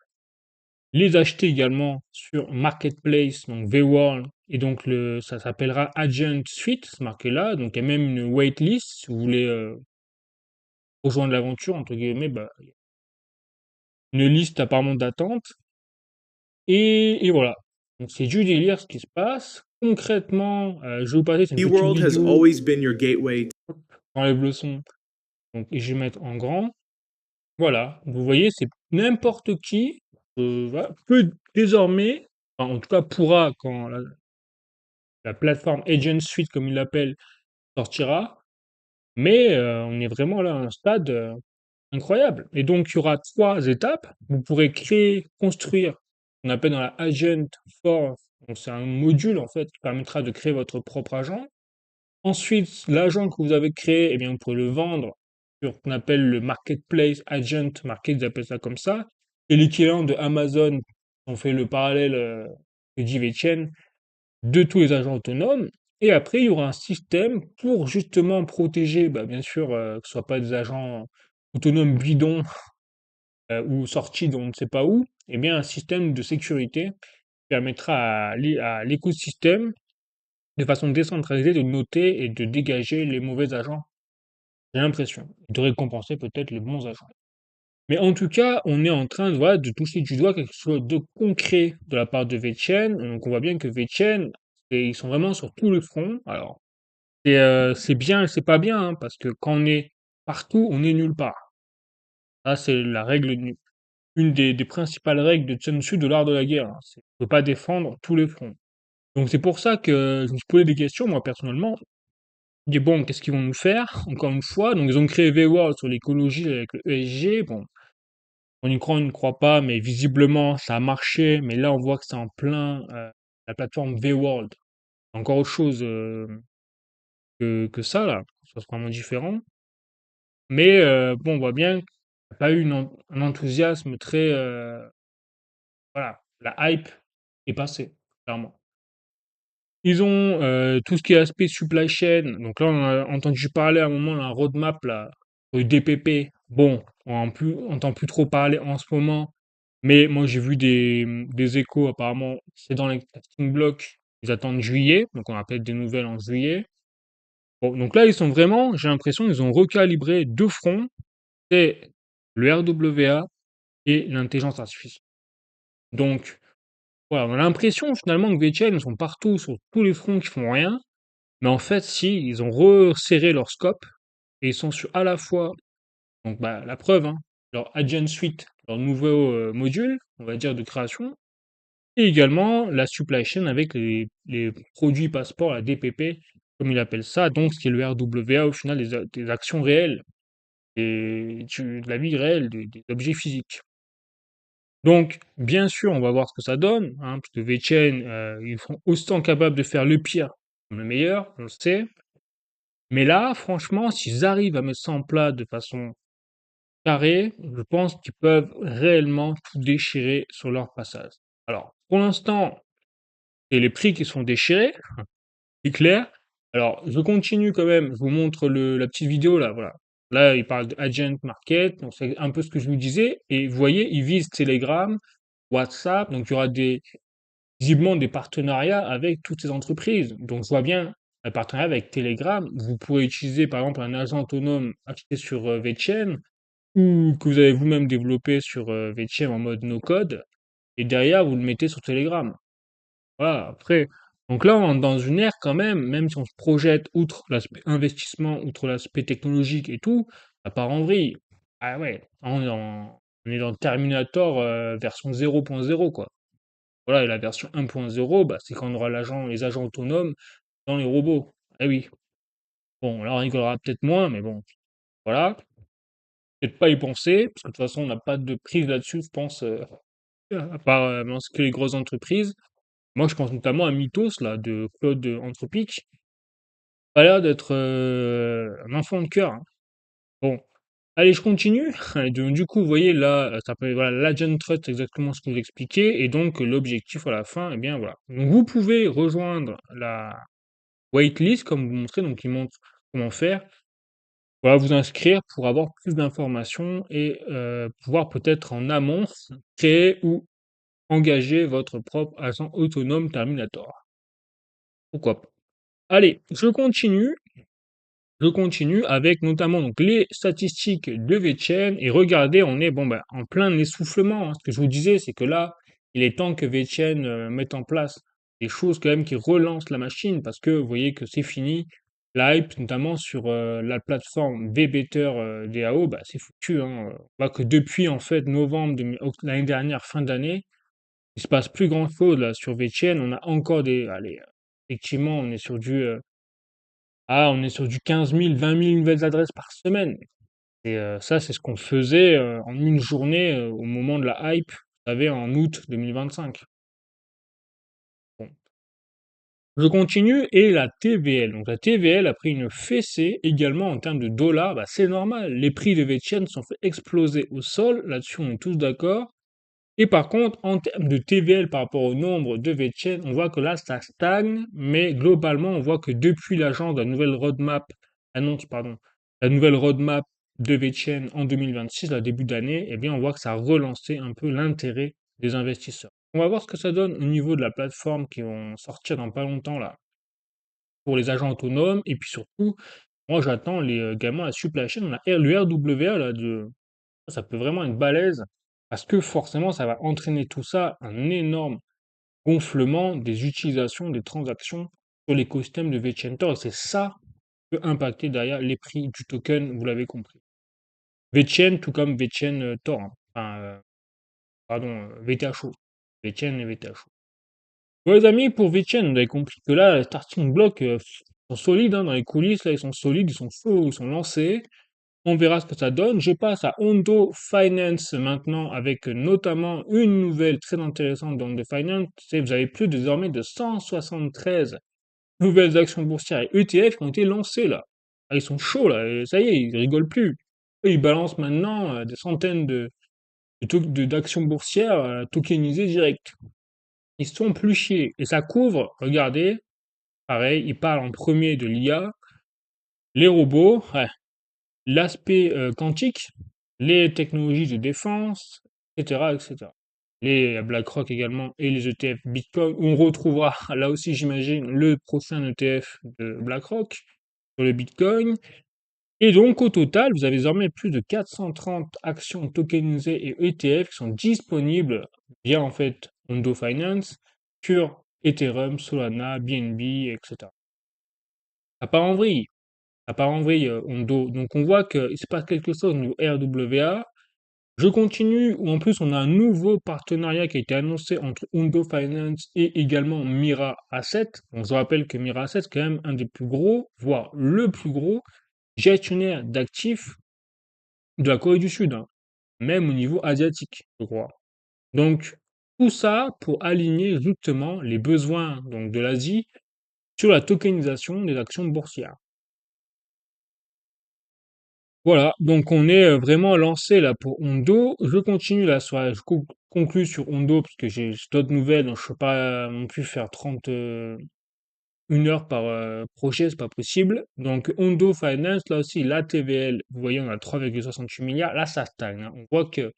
Les acheter également sur Marketplace, donc VWorld, et donc ça s'appellera Agent Suite, c'est marqué là. Donc il y a même une waitlist, si vous voulez rejoindre l'aventure, entre guillemets, bah, une liste apparemment d'attente. Et voilà. Donc c'est du délire ce qui se passe. Concrètement, je vais vous passer, c'est une petite eWorld has vidéo, always been your gateway. j'enlève le son, donc, et je vais mettre en grand. Voilà, vous voyez, c'est n'importe qui voilà, peut désormais, enfin, en tout cas pourra, quand la plateforme Agent Suite, comme ils l'appellent, sortira, mais on est vraiment là à un stade incroyable. Et donc, il y aura 3 étapes. Vous pourrez créer, construire ce qu'on appelle dans la Agent Force. Donc, c'est un module, en fait, qui permettra de créer votre propre agent. Ensuite, l'agent que vous avez créé, eh bien, vous pourrez le vendre sur ce qu'on appelle le Marketplace Agent Market, ils appellent ça comme ça. C'est l'équivalent de Amazon, on fait le parallèle que dit Vétienne, de tous les agents autonomes. Et après, il y aura un système pour justement protéger, bah, bien sûr, que ce soit pas des agents autonomes bidons ou sortis d'on ne sait pas où, eh bien, un système de sécurité permettra à l'écosystème, de façon décentralisée, de noter et de dégager les mauvais agents. J'ai l'impression. Et de récompenser peut-être les bons agents. Mais en tout cas, on est en train de, voilà, de toucher du doigt quelque chose de concret de la part de VeChain. Donc on voit bien que VeChain, ils sont vraiment sur tous les fronts. Alors, c'est bien et c'est pas bien, hein, parce que quand on est partout, on est nulle part. Ça, c'est la règle, une des principales règles de Sun Tzu de l'art de la guerre, hein. C'est ne pas défendre tous les fronts. Donc c'est pour ça que je me suis posé des questions, moi personnellement. Je dis bon, qu'est-ce qu'ils vont nous faire? Encore une fois, donc ils ont créé VWorld sur l'écologie avec le ESG. Bon, on y croit, on ne croit pas, mais visiblement ça a marché. Mais là, on voit que c'est en plein la plateforme VWorld. Encore autre chose que ça là, ça c'est vraiment différent. Mais bon, on voit bien qu'il n'y a pas eu un enthousiasme très voilà, la hype est passée, clairement. Ils ont tout ce qui est aspect supply chain. Donc là, on a entendu parler à un moment, un roadmap, là, le DPP. Bon, on n'entend plus trop parler en ce moment. Mais moi, j'ai vu des échos, apparemment, c'est dans les starting blocks. Ils attendent juillet. Donc on a peut-être des nouvelles en juillet. Bon, donc là, ils sont vraiment, j'ai l'impression, ils ont recalibré 2 fronts. C'est le RWA et l'intelligence artificielle. Donc, voilà, on a l'impression finalement que VHL, ils sont partout, sur tous les fronts qui font rien. Mais en fait, si, ils ont resserré leur scope et ils sont sur à la fois, donc bah, la preuve, hein, leur Agent Suite, leur nouveau module, on va dire, de création, et également la supply chain avec les produits passeports, la DPP, comme ils appellent ça, donc ce qui est le RWA, au final, des actions réelles, et de la vie réelle, des objets physiques. Donc, bien sûr, on va voir ce que ça donne, hein, parce que VeChain, ils sont autant capables de faire le pire comme le meilleur, on le sait. Mais là, franchement, s'ils arrivent à mettre ça en place de façon carrée, je pense qu'ils peuvent réellement tout déchirer sur leur passage. Alors, pour l'instant, c'est les prix qui sont déchirés, c'est clair. Alors, je continue quand même, je vous montre la petite vidéo là, voilà. Là, il parle d'agent market, donc c'est un peu ce que je vous disais. Et vous voyez, ils visent Telegram, WhatsApp, donc il y aura visiblement des partenariats avec toutes ces entreprises. Donc je vois bien un partenariat avec Telegram. Vous pourrez utiliser par exemple un agent autonome acheté sur VeChain ou que vous avez vous-même développé sur VeChain en mode no-code et derrière vous le mettez sur Telegram. Voilà, après, Donc là, on est dans une ère quand même si on se projette outre l'aspect investissement, outre l'aspect technologique et tout, ça part en vrille. Ah ouais, on est dans Terminator, version 0.0 quoi. Voilà et la version 1.0, bah, c'est quand on aura les agents autonomes dans les robots. Eh oui. Bon, là, on rigolera peut-être moins, mais bon, voilà. Peut-être pas y penser, parce que de toute façon, on n'a pas de prise là-dessus, je pense, à part, dans ce que les grosses entreprises. Moi, je pense notamment à Mythos, là, de Claude, Anthropic. Ça a l'air d'être, un enfant de cœur, hein. Bon, allez, je continue. Et du coup, vous voyez là, ça s'appelle voilà, l'Agent Trust, c'est exactement ce que je vous expliquais et donc l'objectif à la fin, eh bien, voilà. Donc vous pouvez rejoindre la waitlist comme vous montrez, donc il montre comment faire. Voilà, vous inscrire pour avoir plus d'informations et pouvoir peut-être en amont créer ou engager votre propre agent autonome Terminator. Pourquoi pas? Allez, je continue avec notamment donc les statistiques de VeChain et regardez, on est bon, bah, en plein essoufflement, hein. Ce que je vous disais, c'est que là, il est temps que VeChain mette en place des choses quand même qui relancent la machine parce que vous voyez que c'est fini. La hype, notamment sur la plateforme VBetter DAO, bah, c'est foutu, hein. On voit que depuis en fait novembre l'année dernière, fin d'année, il se passe plus grand-chose là sur VeChain. On a encore allez, effectivement, on est sur du 15 000, 20 000 nouvelles adresses par semaine. Et ça, c'est ce qu'on faisait en une journée au moment de la hype, vous savez, en août 2025. Bon. Je continue et la TVL. Donc la TVL a pris une fessée également en termes de dollars. Bah, c'est normal. Les prix de VeChain sont fait exploser au sol. Là-dessus, on est tous d'accord. Et par contre, en termes de TVL par rapport au nombre de VeChain, on voit que là, ça stagne, mais globalement, on voit que depuis l'agence de la nouvelle roadmap de VeChain en 2026, à début d'année, eh bien, on voit que ça a relancé un peu l'intérêt des investisseurs. On va voir ce que ça donne au niveau de la plateforme qui vont sortir dans pas longtemps là pour les agents autonomes. Et puis surtout, moi, j'attends également la supply chain. On a le RWA là ça peut vraiment être balèze parce que forcément, ça va entraîner tout ça, un énorme gonflement des utilisations, des transactions sur l'écosystème de VeChain et c'est ça qui peut impacter derrière les prix du token, vous l'avez compris. VeChain, tout comme VeChain Tor, hein. Enfin, pardon, VTHO. VeChain et VTHO. Bon, les amis, pour VeChain, vous avez compris que là, les starting blocks sont solides, hein, dans les coulisses, là, ils sont solides, ils sont chauds, ils sont lancés. On verra ce que ça donne. Je passe à Hondo Finance maintenant avec notamment une nouvelle très intéressante dans Hondo Finance. C'est que vous avez plus désormais de 173 nouvelles actions boursières et ETF qui ont été lancées là. Ah, ils sont chauds là, et ça y est, ils rigolent plus. Eux, ils balancent maintenant des centaines d'actions boursières tokenisées direct. Ils sont plus chiés. Et ça couvre, regardez, pareil, ils parlent en premier de l'IA, les robots, ouais, l'aspect quantique, les technologies de défense, etc., etc. Les BlackRock également et les ETF Bitcoin, où on retrouvera là aussi, j'imagine, le prochain ETF de BlackRock sur le Bitcoin. Et donc, au total, vous avez désormais plus de 430 actions tokenisées et ETF qui sont disponibles via en fait Hondo Finance sur Ethereum, Solana, BNB, etc. Ça part en vrille. Ça part en vrille, Hondo. Donc on voit qu'il se passe quelque chose au niveau RWA. Je continue, où en plus on a un nouveau partenariat qui a été annoncé entre Hondo Finance et également Mira Asset. Donc je rappelle que Mira Asset, c'est quand même un des plus gros, voire le plus gros gestionnaire d'actifs de la Corée du Sud, hein, même au niveau asiatique, je crois. Donc tout ça pour aligner justement les besoins donc, de l'Asie sur la tokenisation des actions boursières. Voilà, donc on est vraiment lancé là pour Hondo. Je continue là, je conclue sur Hondo parce que j'ai d'autres nouvelles, donc je peux pas non plus faire 30, 1 heure par projet, c'est pas possible. Donc Hondo Finance, là aussi, la TVL, vous voyez, on a 3,68 milliards. Là, ça stagne, hein. On voit que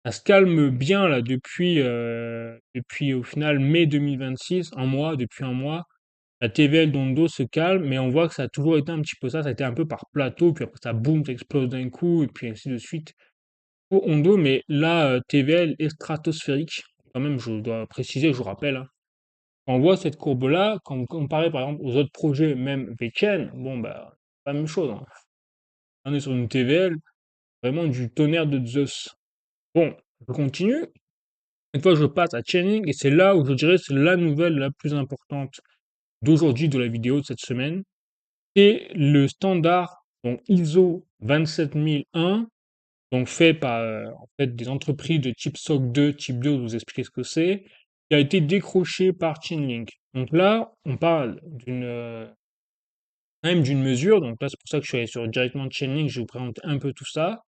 ça se calme bien là depuis au final mai 2026, depuis un mois. La TVL d'Hondo se calme, mais on voit que ça a toujours été un petit peu ça. Ça a été un peu par plateau, puis après ça boum, ça explose d'un coup, et puis ainsi de suite. Pour Hondo, mais là, TVL est stratosphérique. Quand même, je dois préciser, je vous rappelle, hein. quand on voit cette courbe-là, quand vous comparez par exemple aux autres projets, même VeChain, bon bah, pas la même chose, hein. On est sur une TVL, vraiment du tonnerre de Zeus. Bon, je continue. Une fois, je passe à Chainlink, et c'est là où je dirais c'est la nouvelle la plus importante d'aujourd'hui, de la vidéo de cette semaine. C'est le standard, donc ISO 27001, donc fait par en fait des entreprises de type SOC 2, type 2, vous expliquer ce que c'est, qui a été décroché par Chainlink. Donc là, on parle d'une quand même d'une mesure, donc là c'est pour ça que je suis allé sur directement Chainlink, je vais vous présenter un peu tout ça,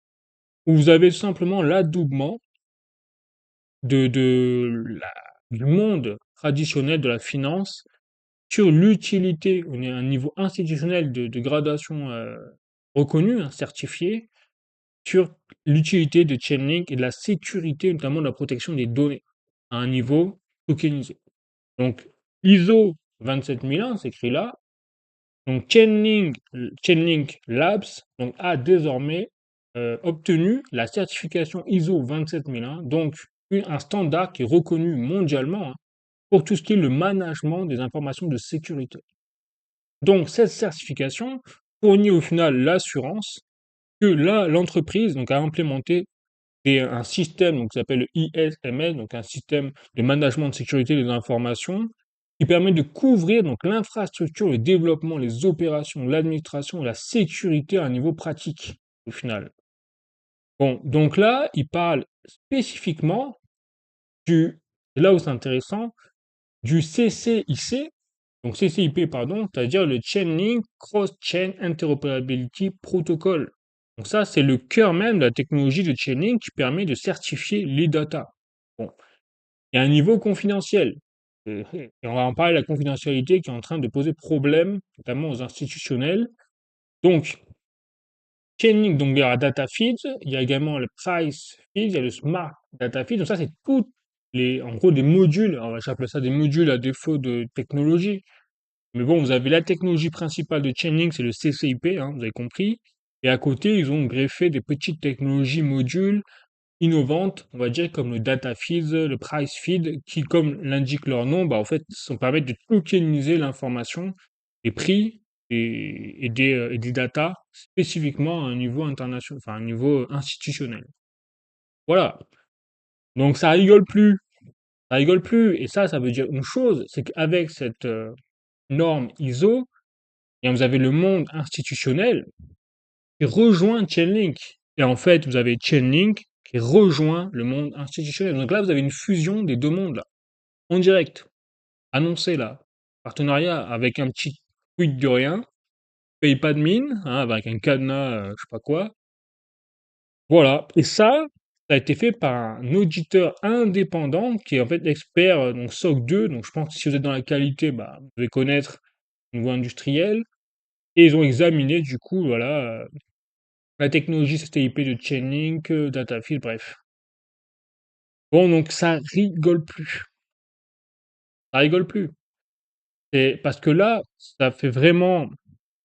où vous avez tout simplement l'adoubement du monde traditionnel de la finance sur l'utilité, on est à un niveau institutionnel de gradation reconnu, hein, certifié, sur l'utilité de Chainlink et de la sécurité, notamment de la protection des données, à un niveau tokenisé. Donc, ISO 27001, c'est écrit là. Donc, Chainlink Labs donc, a désormais obtenu la certification ISO 27001, donc un standard qui est reconnu mondialement, hein, pour tout ce qui est le management des informations de sécurité. Donc, cette certification fournit au final l'assurance que là, l'entreprise donc, a implémenté un système donc, qui s'appelle le ISMS, donc un système de management de sécurité des informations, qui permet de couvrir donc l'infrastructure, le développement, les opérations, l'administration et la sécurité à un niveau pratique, au final. Bon, donc là, il parle spécifiquement c'est là où c'est intéressant, du CCIC, donc CCIP, pardon, c'est-à-dire le Chainlink Cross-Chain Interoperability Protocol. Donc ça, c'est le cœur même de la technologie de Chainlink qui permet de certifier les data. Bon, il y a un niveau confidentiel. Et on va en parler de la confidentialité qui est en train de poser problème, notamment aux institutionnels. Donc, Chainlink, donc il y aura data feeds, il y a également le price feed, il y a le smart data feed. Donc ça, c'est tous en gros, des modules. Alors, j'appelle ça des modules à défaut de technologie. Mais bon, vous avez la technologie principale de Chainlink, c'est le CCIP, hein, vous avez compris. Et à côté, ils ont greffé des petites technologies modules innovantes, on va dire, comme le data feed, le price feed, qui, comme l'indique leur nom, bah, en fait, permettent de tokeniser l'information, les prix et des data spécifiquement à un niveau international, enfin, à un niveau institutionnel. Voilà. Donc, ça rigole plus. Ça rigole plus. Et ça veut dire une chose, c'est qu'avec cette norme ISO, et vous avez le monde institutionnel qui rejoint Chainlink. Et en fait, vous avez Chainlink qui rejoint le monde institutionnel. Donc là, vous avez une fusion des deux mondes, là, en direct, annoncé là. Partenariat avec un petit tweet de rien, paye pas de mine, hein, avec un cadenas, je sais pas quoi. Voilà. Et ça a été fait par un auditeur indépendant qui est en fait expert, donc SOC 2. Donc je pense que si vous êtes dans la qualité, bah, vous devez connaître au niveau industriel. Et ils ont examiné, du coup, voilà, la technologie CTIP de Chainlink, Datafield, bref. Bon, donc ça rigole plus. Ça rigole plus. Et parce que là, ça fait vraiment.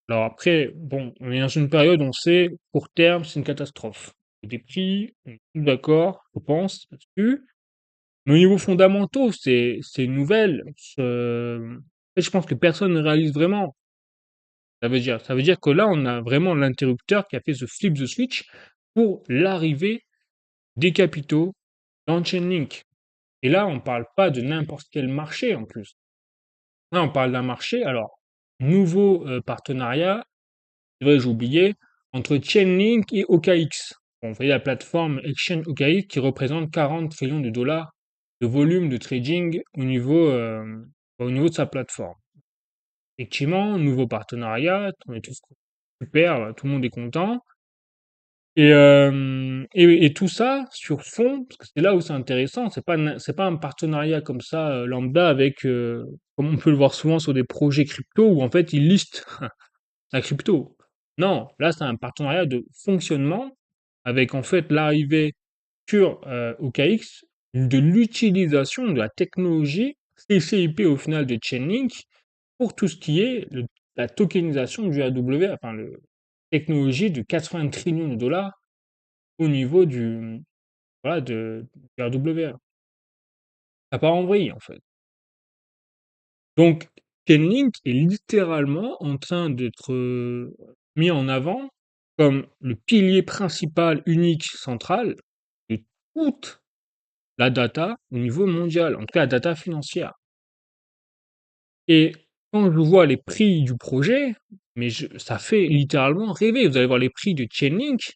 Alors après, bon, on est dans une période, on sait, court terme, c'est une catastrophe. Des prix, on est tous d'accord, je pense, là-dessus. Mais au niveau fondamentaux, c'est une nouvelle. En fait, je pense que personne ne réalise vraiment. Ça veut dire que là, on a vraiment l'interrupteur qui a fait ce flip the switch pour l'arrivée des capitaux dans Chainlink. Et là, on parle pas de n'importe quel marché en plus. Là, on parle d'un marché, alors, nouveau partenariat, c'est vrai, j'ai oublié, entre Chainlink et OKX. Bon, vous voyez la plateforme Exchange OKX qui représente 40 trillions de dollars de volume de trading au niveau de sa plateforme. Effectivement, nouveau partenariat, on est tous super, tout le monde est content. Et tout ça sur fond, parce que c'est là où c'est intéressant, c'est pas un partenariat comme ça, lambda avec, comme on peut le voir souvent sur des projets crypto où en fait ils listent la crypto. Non, là c'est un partenariat de fonctionnement avec en fait l'arrivée sur, OKX de l'utilisation de la technologie CCIP au final de Chainlink pour tout ce qui est la tokenisation du AW, enfin le technologie de 80 trillions de dollars au niveau voilà, du RWA. Ça part en vrille, en fait. Donc, Chainlink est littéralement en train d'être mis en avant comme le pilier principal, unique, central de toute la data au niveau mondial, en tout cas la data financière. Et quand je vois les prix du projet, mais ça fait littéralement rêver. Vous allez voir les prix de Chainlink.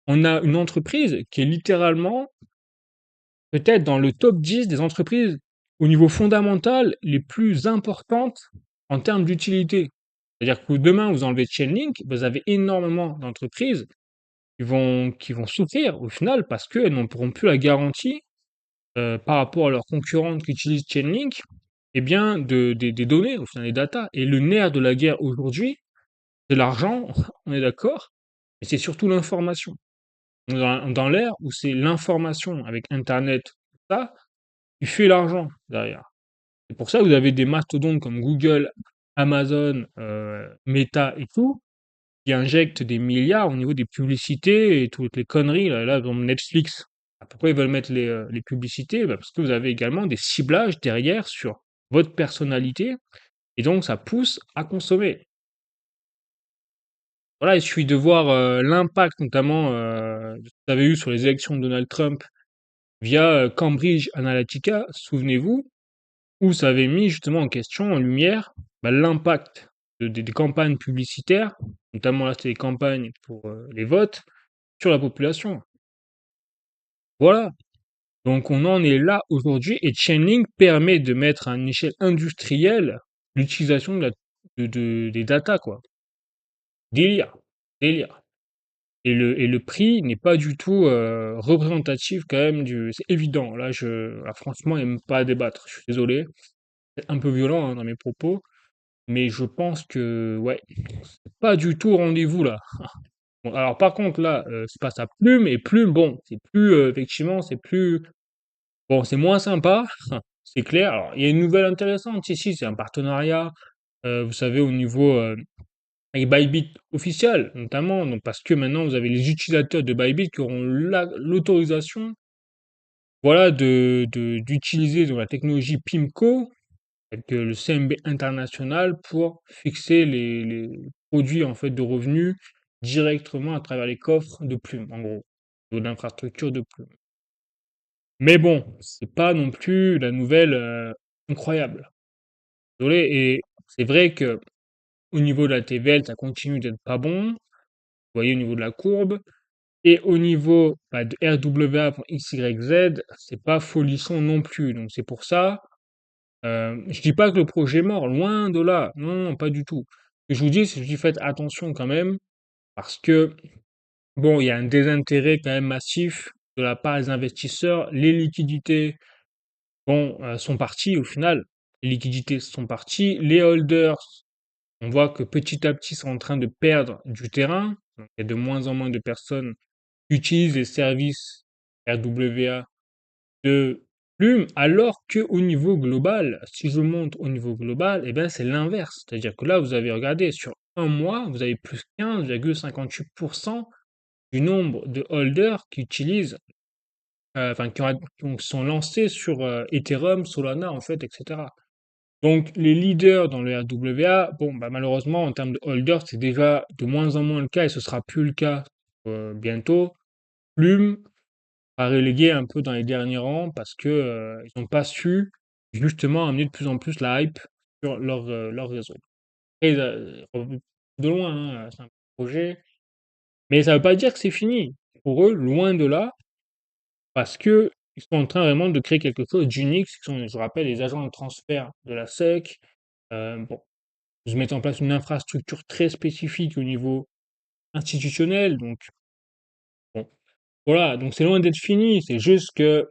On a une entreprise qui est littéralement peut-être dans le top 10 des entreprises au niveau fondamental les plus importantes en termes d'utilité. C'est-à-dire que demain, vous enlevez Chainlink, vous avez énormément d'entreprises qui vont souffrir au final parce qu'elles n'en pourront plus la garantie par rapport à leurs concurrentes qui utilisent Chainlink, eh bien, des données, au final, des data. Et le nerf de la guerre aujourd'hui, c'est l'argent, on est d'accord, mais c'est surtout l'information. Dans l'ère où c'est l'information avec Internet, tout ça, qui fait l'argent derrière. C'est pour ça que vous avez des mastodontes comme Google, Amazon, Meta et tout, qui injectent des milliards au niveau des publicités et toutes les conneries. Là, comme Netflix. Pourquoi ils veulent mettre les publicités? Bah, parce que vous avez également des ciblages derrière sur votre personnalité, et donc ça pousse à consommer. Voilà, il suffit de voir l'impact notamment que vous avez eu sur les élections de Donald Trump via Cambridge Analytica, souvenez-vous, où ça avait mis justement en question, en lumière, bah, l'impact des campagnes publicitaires, notamment là c'était les campagnes pour les votes, sur la population. Voilà. Donc on en est là aujourd'hui et Chainlink permet de mettre à une échelle industrielle l'utilisation des data, quoi. Délire. Délire. Et le prix n'est pas du tout représentatif quand même c'est évident. Là, franchement, il n'y a même pas à débattre. Je suis désolé. C'est un peu violent hein, dans mes propos. Mais je pense que, ouais, c'est pas du tout au rendez-vous là. Bon, alors par contre là, c'est pas ça Plume et Plume, bon, c'est plus effectivement, c'est plus bon, c'est moins sympa, c'est clair. Alors il y a une nouvelle intéressante ici, c'est un partenariat, vous savez au niveau avec Bybit officiel notamment, donc parce que maintenant vous avez les utilisateurs de Bybit qui auront l'autorisation, voilà, d'utiliser donc la technologie PIMCO avec le CMB international pour fixer les produits en fait de revenus directement à travers les coffres de Plume, en gros, de l'infrastructure de Plume. Mais bon, c'est pas non plus la nouvelle incroyable. Désolé, et c'est vrai que au niveau de la TVL, ça continue d'être pas bon. Vous voyez au niveau de la courbe. Et au niveau bah, de RWA pour XYZ, c'est pas folisson non plus. Donc c'est pour ça. Je dis pas que le projet est mort, loin de là. Non, non, pas du tout. Ce que je vous dis, c'est que je dis faites attention quand même, parce que, bon, il y a un désintérêt quand même massif de la part des investisseurs. Les liquidités, bon, sont parties au final. Les liquidités sont parties. Les holders, on voit que petit à petit, sont en train de perdre du terrain. Donc, il y a de moins en moins de personnes qui utilisent les services RWA de Plume, alors que au niveau global, si je monte au niveau global, eh ben c'est l'inverse. C'est-à-dire que là, vous avez regardé sur un mois, vous avez plus 15,58% du nombre de holders qui utilisent, enfin qui sont lancés sur Ethereum, Solana en fait, etc. Donc les leaders dans le RWA, bon bah malheureusement en termes de holders, c'est déjà de moins en moins le cas et ce sera plus le cas bientôt. Plume à reléguer un peu dans les derniers rangs parce que ils n'ont pas su justement amener de plus en plus la hype sur leur réseau. Et, de loin, hein, c'est un projet, mais ça veut pas dire que c'est fini. Pour eux, loin de là, parce que ils sont en train vraiment de créer quelque chose d'unique. Ce sont, je rappelle, les agents de transfert de la SEC. Bon, ils mettent en place une infrastructure très spécifique au niveau institutionnel. Donc, bon, voilà. Donc, c'est loin d'être fini. C'est juste que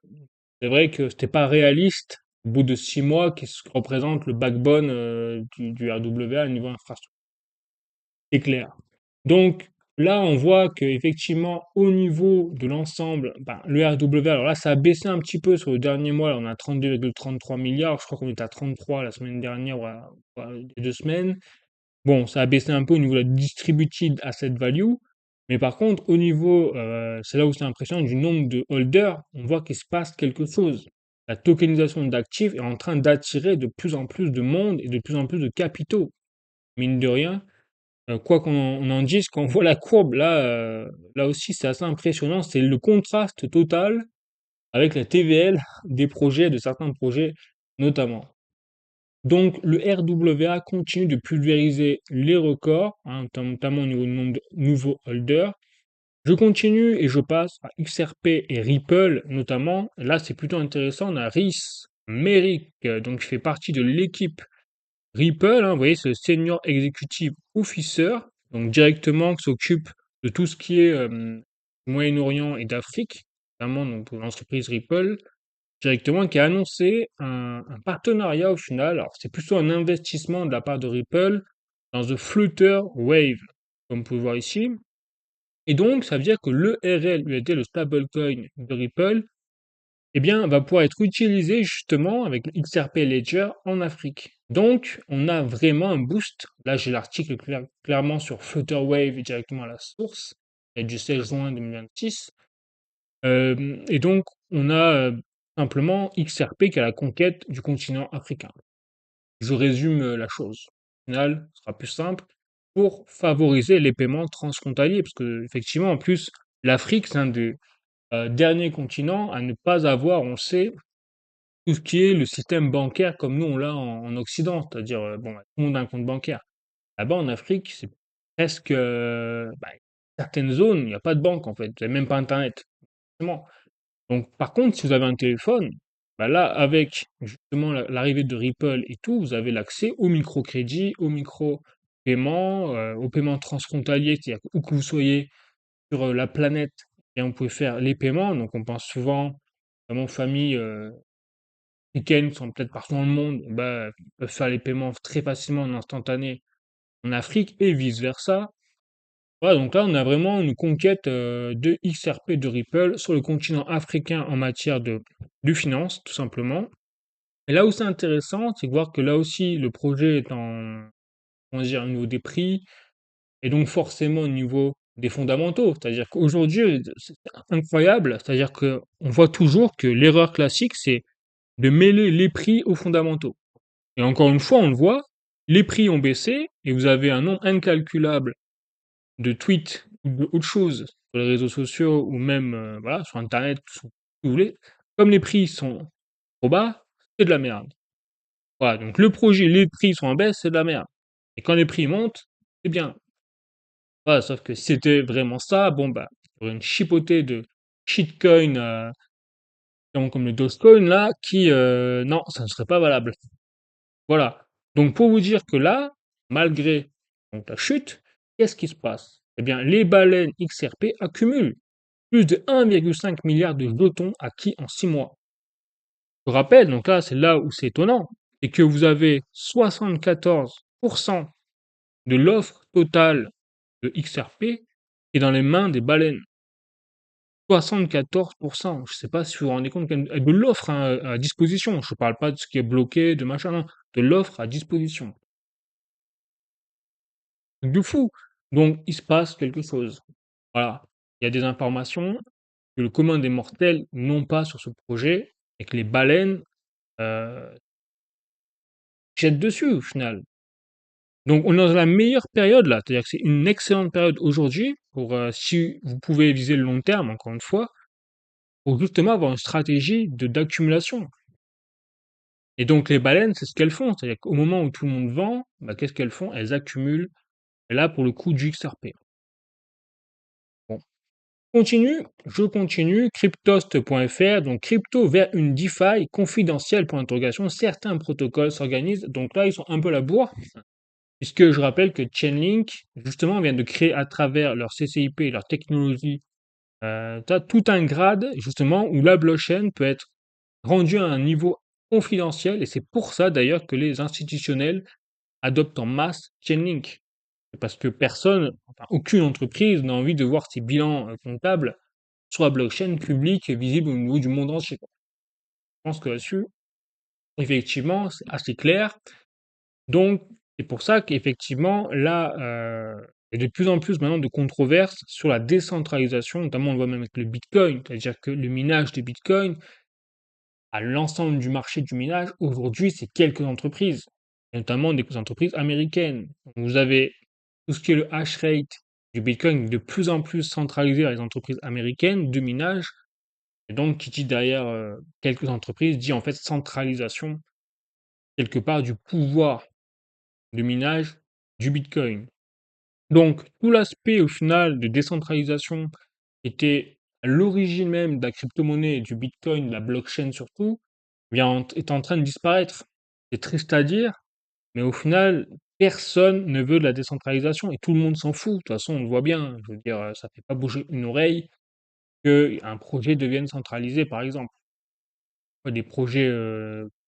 c'est vrai que c'était pas réaliste au bout de 6 mois qui représente le backbone du RWA au niveau infrastructure. C'est clair. Donc là, on voit qu'effectivement, au niveau de l'ensemble, ben, le RWA, alors là, ça a baissé un petit peu sur le dernier mois. Là, on a 32,33 milliards. Je crois qu'on était à 33 la semaine dernière, ou il y a 2 semaines. Bon, ça a baissé un peu au niveau de la distributed asset value. Mais par contre, au niveau, c'est là où c'est impressionnant, du nombre de holders, on voit qu'il se passe quelque chose. la tokenisation d'actifs est en train d'attirer de plus en plus de monde et de plus en plus de capitaux. Mine de rien, quoi qu'on en dise, quand on voit la courbe, là aussi, c'est assez impressionnant. C'est le contraste total avec la TVL des projets, de certains projets notamment. Donc, le RWA continue de pulvériser les records, hein, notamment au niveau du nombre de nouveaux holders. Je continue et je passe à XRP et Ripple notamment. Là, c'est plutôt intéressant. On a Rhys Merrick, donc qui fait partie de l'équipe Ripple, hein, vous voyez, c'est le Senior Executive Officer, donc directement qui s'occupe de tout ce qui est Moyen-Orient et d'Afrique, notamment donc, pour l'entreprise Ripple, directement qui a annoncé un partenariat au final. Alors, c'est plutôt un investissement de la part de Ripple dans The Flutter Wave, comme vous pouvez voir ici. Et donc, ça veut dire que l'ERL USD, le stablecoin de Ripple, eh bien, va pouvoir être utilisé justement avec le XRP Ledger en Afrique. Donc, on a vraiment un boost. Là, j'ai l'article clairement sur Flutterwave et directement à la source, et du 16 juin 2026. Et donc, on a simplement XRP qui est à la conquête du continent africain. Je résume la chose. Au final, ce sera plus simple pour favoriser les paiements transfrontaliers, parce que effectivement, en plus, l'Afrique, c'est un des derniers continents à ne pas avoir, on le sait, tout ce qui est le système bancaire comme nous on l'a en Occident, c'est-à-dire, bon, bah, tout le monde a un compte bancaire. Là-bas en Afrique, c'est presque, bah, certaines zones, il n'y a pas de banque en fait, vous avez même pas internet, forcément. Donc par contre, si vous avez un téléphone, bah, là avec justement l'arrivée de Ripple et tout, vous avez l'accès au microcrédit, au micro-paiement, aux paiements transfrontaliers, c'est-à-dire où que vous soyez sur, la planète et on pouvait faire les paiements. Donc on pense souvent, notamment aux familles, week-ends sont peut-être partout dans le monde, bah, peuvent faire les paiements très facilement en instantané en Afrique et vice-versa. Voilà, donc là, on a vraiment une conquête de XRP de Ripple sur le continent africain en matière de finance, tout simplement. Et là où c'est intéressant, c'est de voir que là aussi, le projet est on va dire, au niveau des prix, et donc forcément au niveau des fondamentaux. C'est-à-dire qu'aujourd'hui, c'est incroyable, c'est-à-dire qu'on voit toujours que l'erreur classique, c'est de mêler les prix aux fondamentaux. Et encore une fois, on le voit, les prix ont baissé et vous avez un nombre incalculable de tweets ou d'autres choses sur les réseaux sociaux ou même voilà, sur Internet, sur vous voulez. Comme les prix sont trop bas, c'est de la merde. Voilà, donc le projet, les prix sont en baisse, c'est de la merde. Et quand les prix montent, c'est bien. Voilà, sauf que si c'était vraiment ça, bon bah, il y aurait une chipotée de shitcoin, comme le Dogecoin là, qui non, ça ne serait pas valable. Voilà. Donc pour vous dire que là, malgré donc, la chute, qu'est-ce qui se passe? Eh bien, les baleines XRP accumulent plus de 1,5 milliard de jetons acquis en 6 mois. Je rappelle, donc là, c'est là où c'est étonnant, c'est que vous avez 74% de l'offre totale de XRP qui est dans les mains des baleines. 74%. Je ne sais pas si vous vous rendez compte de l'offre hein, à disposition. Je ne parle pas de ce qui est bloqué, de machin, non, de l'offre à disposition. Truc de fou. Donc, il se passe quelque chose. Voilà. Il y a des informations que le commun des mortels n'ont pas sur ce projet et que les baleines euh, jettent dessus au final. Donc, on est dans la meilleure période là. C'est-à-dire que c'est une excellente période aujourd'hui pour, si vous pouvez viser le long terme, encore une fois, pour justement avoir une stratégie d'accumulation. Et donc, les baleines, c'est ce qu'elles font. C'est-à-dire qu'au moment où tout le monde vend, bah, qu'est-ce qu'elles font? Elles accumulent. Et là, pour le coup, du XRP. Bon. Je continue, cryptost.fr, donc crypto vers une DeFi confidentielle pour interrogation, certains protocoles s'organisent, donc là ils sont un peu à la bourre, puisque je rappelle que Chainlink, justement, vient de créer à travers leur CCIP et leur technologie, tout un grade, justement, où la blockchain peut être rendue à un niveau confidentiel, et c'est pour ça d'ailleurs que les institutionnels adoptent en masse Chainlink. Parce que personne, enfin, aucune entreprise n'a envie de voir ses bilans comptables sur la blockchain publique et visible au niveau du monde entier. Je pense que là-dessus, effectivement, c'est assez clair. Donc, c'est pour ça qu'effectivement, là, il y a de plus en plus maintenant de controverses sur la décentralisation, notamment on le voit même avec le Bitcoin, c'est-à-dire que le minage de Bitcoin, à l'ensemble du marché du minage, aujourd'hui, c'est quelques entreprises, et notamment des entreprises américaines. Vous avez tout ce qui est le hash rate du Bitcoin de plus en plus centralisé dans les entreprises américaines de minage. Et donc, qui dit derrière quelques entreprises, dit en fait centralisation quelque part du pouvoir de minage du Bitcoin. Donc, tout l'aspect au final de décentralisation était à l'origine même de la crypto-monnaie et du Bitcoin, de la blockchain surtout, est en train de disparaître. C'est triste à dire, mais au final, personne ne veut de la décentralisation et tout le monde s'en fout. De toute façon, on le voit bien. Je veux dire, ça fait pas bouger une oreille qu'un projet devienne centralisé, par exemple. Des projets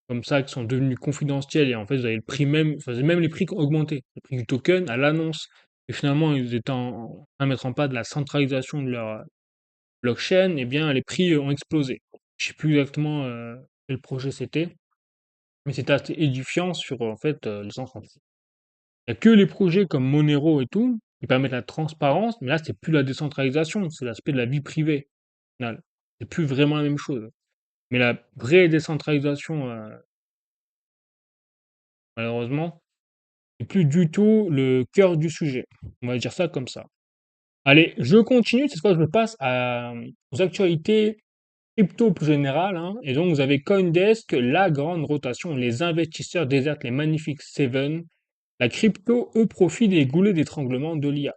comme ça qui sont devenus confidentiels et en fait, vous avez le prix même, enfin, même les prix qui ont augmenté. Le prix du token à l'annonce. Et finalement, ils étaient en train de mettre en place de la centralisation de leur blockchain, eh bien, les prix ont explosé. Je sais plus exactement quel projet c'était, mais c'était assez édifiant sur en fait les entreprises. Il n'y a que les projets comme Monero et tout qui permettent la transparence, mais là, c'est plus la décentralisation, c'est l'aspect de la vie privée. Au final. C'est plus vraiment la même chose. Mais la vraie décentralisation, malheureusement, c'est plus du tout le cœur du sujet. On va dire ça comme ça. Allez, je continue, cette fois je passe aux actualités crypto plus générales, hein. Et donc vous avez CoinDesk, la grande rotation, les investisseurs désertent les magnifiques Seven, la crypto au profit des goulets d'étranglement de l'IA.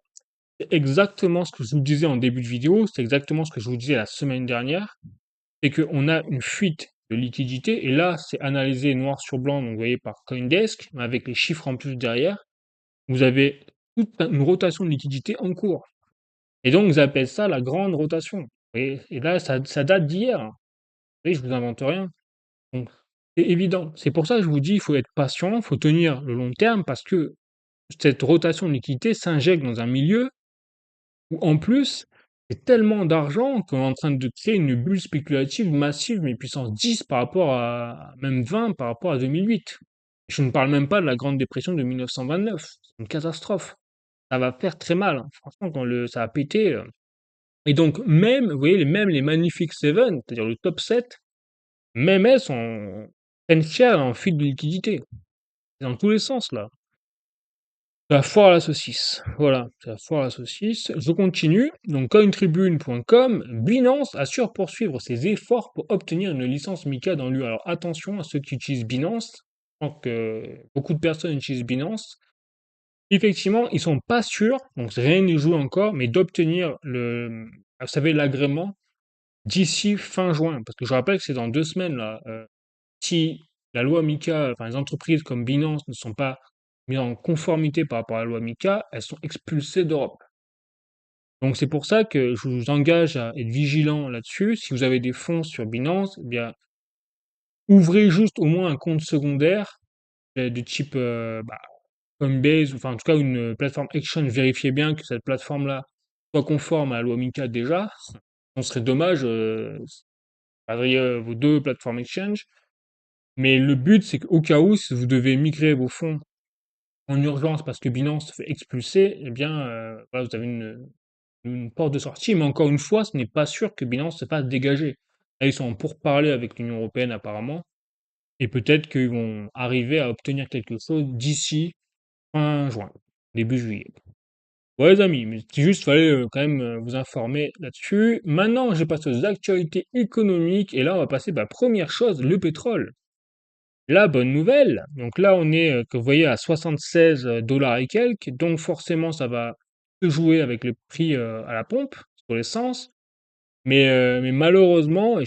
C'est exactement ce que je vous disais en début de vidéo, c'est exactement ce que je vous disais la semaine dernière, c'est qu'on a une fuite de liquidité, et là c'est analysé noir sur blanc, donc vous voyez par CoinDesk, avec les chiffres en plus derrière, vous avez toute une rotation de liquidité en cours. Et donc, ils appellent ça la grande rotation. Et là, ça date d'hier, hein. Vous voyez, je vous invente rien. Donc, c'est évident. C'est pour ça que je vous dis, il faut être patient, il faut tenir le long terme, parce que cette rotation de liquidité s'injecte dans un milieu où, en plus, c'est tellement d'argent qu'on est en train de créer une bulle spéculative massive, mais puissance 10 par rapport à, même 20 par rapport à 2008. Je ne parle même pas de la Grande Dépression de 1929. C'est une catastrophe. Ça va faire très mal, hein. Franchement, quand ça a pété. Et donc, même, vous voyez, même les Magnifiques Seven, c'est-à-dire le top 7, même elles prennent cher en fuite de liquidité. C'est dans tous les sens, là. C'est la foire à la saucisse. Voilà, c'est la foire à la saucisse. Je continue. Donc, cointribune.com, Binance assure poursuivre ses efforts pour obtenir une licence MiCA dans l'UE. Alors, attention à ceux qui utilisent Binance. Je pense que beaucoup de personnes utilisent Binance. Effectivement, ils sont pas sûrs, donc rien n'est joué encore, mais d'obtenir vous savez, l'agrément d'ici fin juin. Parce que je rappelle que c'est dans 2 semaines, là. Si la loi MiCA, enfin les entreprises comme Binance ne sont pas mises en conformité par rapport à la loi MiCA, elles sont expulsées d'Europe. Donc c'est pour ça que je vous engage à être vigilant là-dessus. Si vous avez des fonds sur Binance, eh bien, ouvrez juste au moins un compte secondaire de type Coinbase, ou enfin en tout cas une plateforme exchange. Vérifiez bien que cette plateforme-là soit conforme à la loi MiCA déjà. Ce serait dommage, perdriez vos 2 plateformes exchange. Mais le but, c'est qu'au cas où, si vous devez migrer vos fonds en urgence parce que Binance se fait expulser, eh bien, voilà, vous avez une porte de sortie. Mais encore une fois, ce n'est pas sûr que Binance se fasse dégager. Là, ils sont en pourparlers avec l'Union européenne apparemment, et peut-être qu'ils vont arriver à obtenir quelque chose d'ici fin juin, début juillet. Ouais, les amis, mais c'est juste, fallait quand même vous informer là-dessus. Maintenant, je passe aux actualités économiques, et là, on va passer, première chose, le pétrole. La bonne nouvelle, donc là on est, que vous voyez, à 76 dollars et quelques, donc forcément ça va se jouer avec le prix à la pompe sur l'essence. Mais malheureusement, et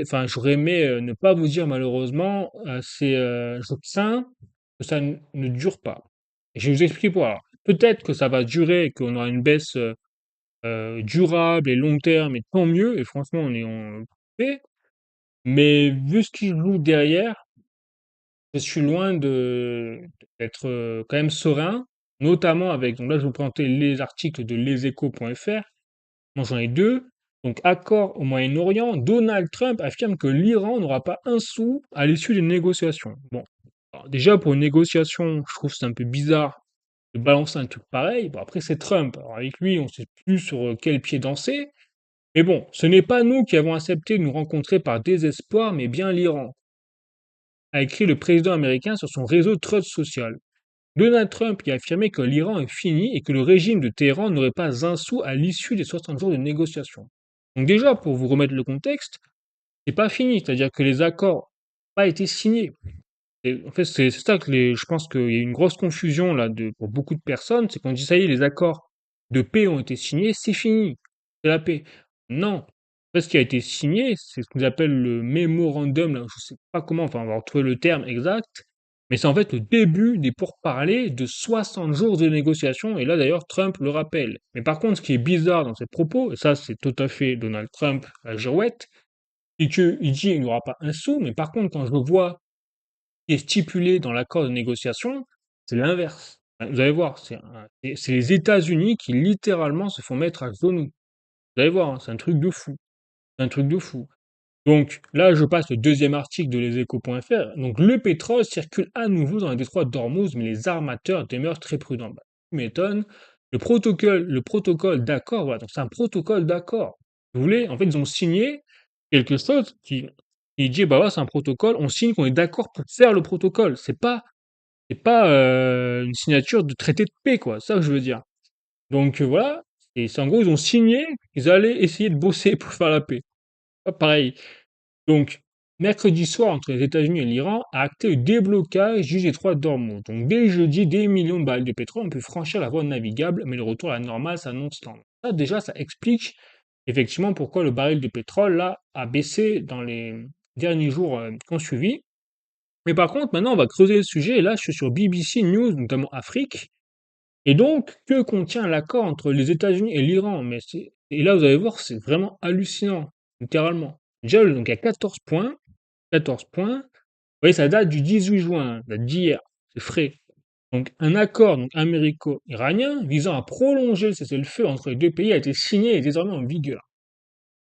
enfin j'aurais aimé ne pas vous dire malheureusement, je crains que ça ne dure pas. Et je vais vous expliquer pourquoi. Alors, peut-être que ça va durer et qu'on aura une baisse durable et long terme, et tant mieux, et franchement on est en paix. Mais vu ce qui se joue derrière, je suis loin d'être quand même serein, notamment avec, donc là je vais vous présenter les articles de leseco.fr, moi j'en ai deux. Donc, accord au Moyen-Orient, Donald Trump affirme que l'Iran n'aura pas un sou à l'issue des négociations. Bon, alors déjà pour une négociation, je trouve que c'est un peu bizarre de balancer un truc pareil. Bon, après c'est Trump, alors avec lui on sait plus sur quel pied danser, Mais bon, ce n'est pas nous qui avons accepté de nous rencontrer par désespoir, mais bien l'Iran, a écrit le président américain sur son réseau Truth Social. Donald Trump y a affirmé que l'Iran est fini et que le régime de Téhéran n'aurait pas un sou à l'issue des 60 jours de négociations. Donc déjà, pour vous remettre le contexte, c'est pas fini, c'est-à-dire que les accords n'ont pas été signés. Et en fait, c'est ça que je pense qu'il y a une grosse confusion là pour beaucoup de personnes, c'est qu'on dit ça y est, les accords de paix ont été signés, c'est fini, c'est la paix. Non. En fait, ce qui a été signé, c'est ce qu'ils appellent le mémorandum, là, je sais pas comment, enfin, on va retrouver le terme exact, mais c'est en fait le début des pourparlers de 60 jours de négociations, et là d'ailleurs Trump le rappelle. Mais par contre, ce qui est bizarre dans ses propos, et ça c'est tout à fait Donald Trump à girouette, c'est qu'il dit qu'il n'y aura pas un sou, mais par contre, quand je vois qui est stipulé dans l'accord de négociation, c'est l'inverse. Vous allez voir, c'est les États-Unis qui littéralement se font mettre à genoux. Vous allez voir, hein, c'est un truc de fou. C'est un truc de fou. Donc là, je passe le deuxième article de leséchos.fr. Donc le pétrole circule à nouveau dans le détroit d'Ormuz, mais les armateurs demeurent très prudents. Bah, tu m'étonnes. Le protocole d'accord, voilà, donc c'est un protocole d'accord. Vous voulez, en fait, ils ont signé quelque chose qui dit, bah voilà, c'est un protocole, on signe qu'on est d'accord pour faire le protocole. C'est pas une signature de traité de paix, quoi. C'est ça que je veux dire. Donc voilà, et c'est en gros, ils ont signé qu'ils allaient essayer de bosser pour faire la paix. Pas pareil. Donc, mercredi soir, entre les États-Unis et l'Iran, a acté le déblocage du détroit d'Ormuz. Donc, dès jeudi, des millions de barils de pétrole ont pu franchir la voie navigable, mais le retour à la normale s'annonce lent. Ça, déjà, ça explique effectivement pourquoi le baril de pétrole, là, a baissé dans les derniers jours qui ont suivi. Mais par contre, maintenant, on va creuser le sujet, et là, je suis sur BBC News, notamment Afrique. Et donc, que contient l'accord entre les États-Unis et l'Iran? Et là, vous allez voir, c'est vraiment hallucinant, littéralement. Déjà, donc, il y a 14 points. 14 points. Vous voyez, ça date du 18 juin, ça date d'hier. C'est frais. Donc, un accord donc, américo-iranien visant à prolonger le cessez-le-feu entre les deux pays a été signé et est désormais en vigueur.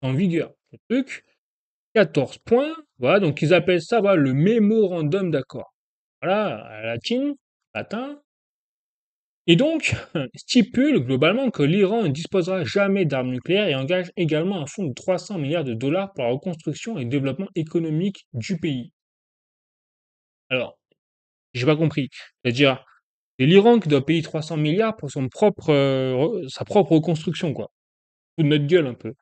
En vigueur. Le truc, 14 points. Voilà, donc ils appellent ça voilà, le mémorandum d'accord. Voilà, à la latin. Et donc, stipule globalement que l'Iran ne disposera jamais d'armes nucléaires et engage également un fonds de 300 milliards de dollars pour la reconstruction et le développement économique du pays. Alors, j'ai pas compris. C'est-à-dire, c'est l'Iran qui doit payer 300 milliards pour sa propre reconstruction, quoi. Ou de notre gueule, un peu.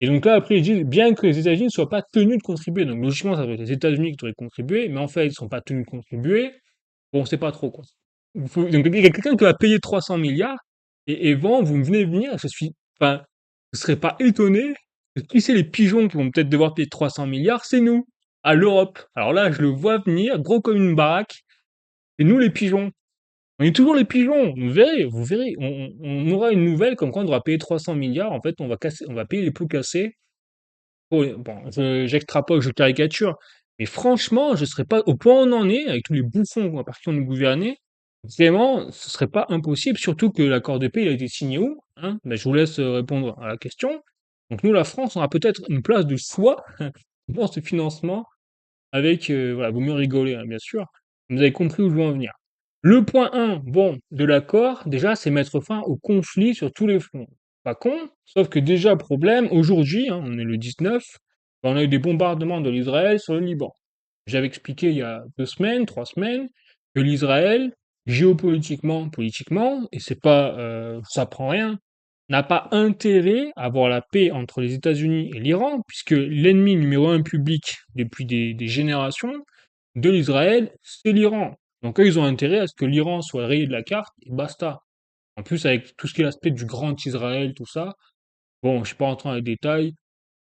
Et donc là, après, ils disent, bien que les États-Unis ne soient pas tenus de contribuer, donc logiquement, ça doit être les États-Unis qui devraient contribuer, mais en fait, ils ne sont pas tenus de contribuer. Bon, on sait pas trop, quoi. Donc, il y a quelqu'un qui va payer 300 milliards, et vend, vous venez venir, enfin, je serais pas étonné, qui c'est les pigeons qui vont peut-être devoir payer 300 milliards? C'est nous, à l'Europe. Alors là, je le vois venir, gros comme une baraque, c'est nous les pigeons. On est toujours les pigeons, vous verrez, vous verrez. On aura une nouvelle comme quoi on devra payer 300 milliards, en fait, on va payer les pots cassés. Bon, j'extrapole, je caricature, mais franchement, je serais pas au point où on en est, avec tous les bouffons par qui on nous gouvernait, vraiment, ce serait pas impossible, surtout que l'accord de paix, il a été signé où? Hein? Ben, je vous laisse répondre à la question. Donc nous, la France, on a peut-être une place de choix dans ce financement avec, voilà, vaut mieux rigoler, hein, bien sûr. Vous avez compris où je veux en venir. Le point 1, bon, de l'accord, déjà, c'est mettre fin au conflit sur tous les fronts. Pas con, sauf que déjà, problème, aujourd'hui, hein, on est le 19, ben, on a eu des bombardements de l'Israël sur le Liban. J'avais expliqué il y a 2 semaines, 3 semaines, que l'Israël, géopolitiquement, politiquement, et c'est pas, ça prend rien, n'a pas intérêt à avoir la paix entre les États-Unis et l'Iran, puisque l'ennemi numéro un public depuis des générations de l'Israël, c'est l'Iran. Donc eux, ils ont intérêt à ce que l'Iran soit rayé de la carte et basta. En plus, avec tout ce qui est l'aspect du grand Israël, tout ça, bon, je suis pas rentré dans les détails,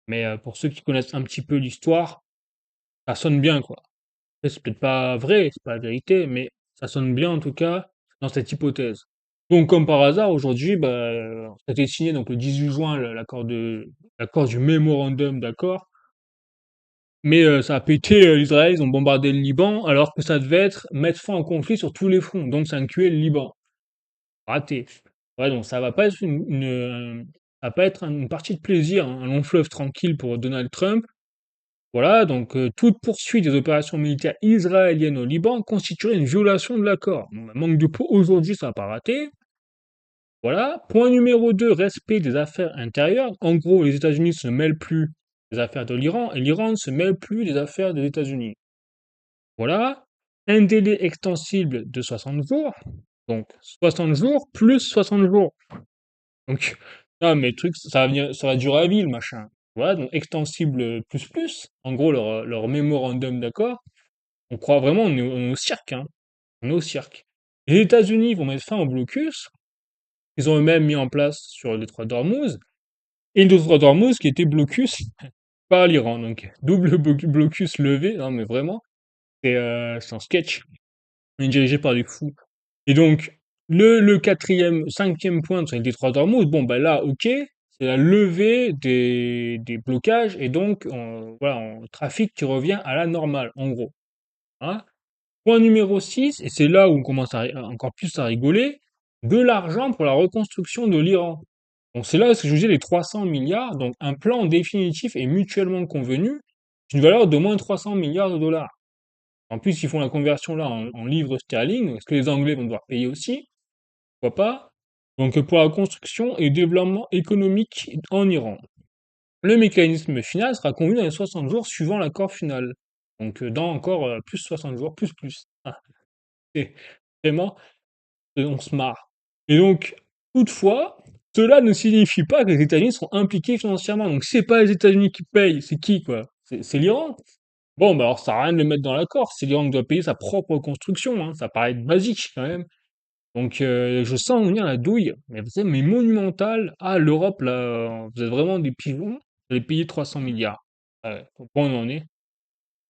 mais pour ceux qui connaissent un petit peu l'histoire, ça sonne bien, quoi. Après, c'est peut-être pas vrai, c'est pas la vérité, mais ça sonne bien en tout cas dans cette hypothèse. Donc, comme par hasard, aujourd'hui, bah, ça a été signé donc le 18 juin l'accord du mémorandum d'accord, mais ça a pété l'Israël, ils ont bombardé le Liban, alors que ça devait être mettre fin au conflit sur tous les fronts, donc ça incluait le Liban. Raté. Ouais, donc ça va pas être ça va pas être une partie de plaisir, hein, un long fleuve tranquille pour Donald Trump. Voilà, donc toute poursuite des opérations militaires israéliennes au Liban constituerait une violation de l'accord. Bon, bah, manque de peau, aujourd'hui, ça n'a pas raté. Voilà. Point numéro 2, respect des affaires intérieures. En gros, les États-Unis ne se mêlent plus des affaires de l'Iran et l'Iran ne se mêle plus des affaires des États-Unis. Voilà. Un délai extensible de 60 jours. Donc 60 jours plus 60 jours. Donc, non, mais le truc, ça va durer à vie, le machin. Voilà, donc extensible plus plus. En gros, leur mémorandum d'accord. On croit vraiment, on est au cirque, hein. On est au cirque. Les États-Unis vont mettre fin au blocus. Ils ont eux-mêmes mis en place sur le détroit d'Ormuz. Et le détroit d'Ormuz qui était blocus par l'Iran. Donc, double blocus levé. Non, mais vraiment, c'est un sketch. On est dirigé par des fous. Et donc, le quatrième, cinquième point sur le détroit d'Ormuz, bon, bah là, ok, c'est la levée des blocages et donc, voilà, trafic qui revient à la normale, en gros. Hein. Point numéro 6, et c'est là où on commence encore plus à rigoler, de l'argent pour la reconstruction de l'Iran. Donc c'est là où je vous dis les 300 milliards, donc un plan définitif et mutuellement convenu, d'une valeur d'au moins 300 milliards de dollars. En plus, ils font la conversion là en livres sterling, est-ce que les Anglais vont devoir payer aussi? Pourquoi pas? Donc pour la construction et développement économique en Iran. Le mécanisme final sera convenu dans les 60 jours suivant l'accord final. Donc dans encore plus 60 jours, plus plus. Ah, c'est vraiment, on se marre. Et donc, toutefois, cela ne signifie pas que les États-Unis sont impliqués financièrement. Donc c'est pas les États-Unis qui payent, c'est qui quoi? C'est l'Iran. Bon, bah alors ça sert à rien de le mettre dans l'accord, c'est l'Iran qui doit payer sa propre construction, hein. Ça paraît être basique quand même. Donc je sens venir la douille, mais vous savez, mais monumentale. Ah, l'Europe, là, vous êtes vraiment des pigeons, vous allez payer 300 milliards. Ouais, au point où on en est.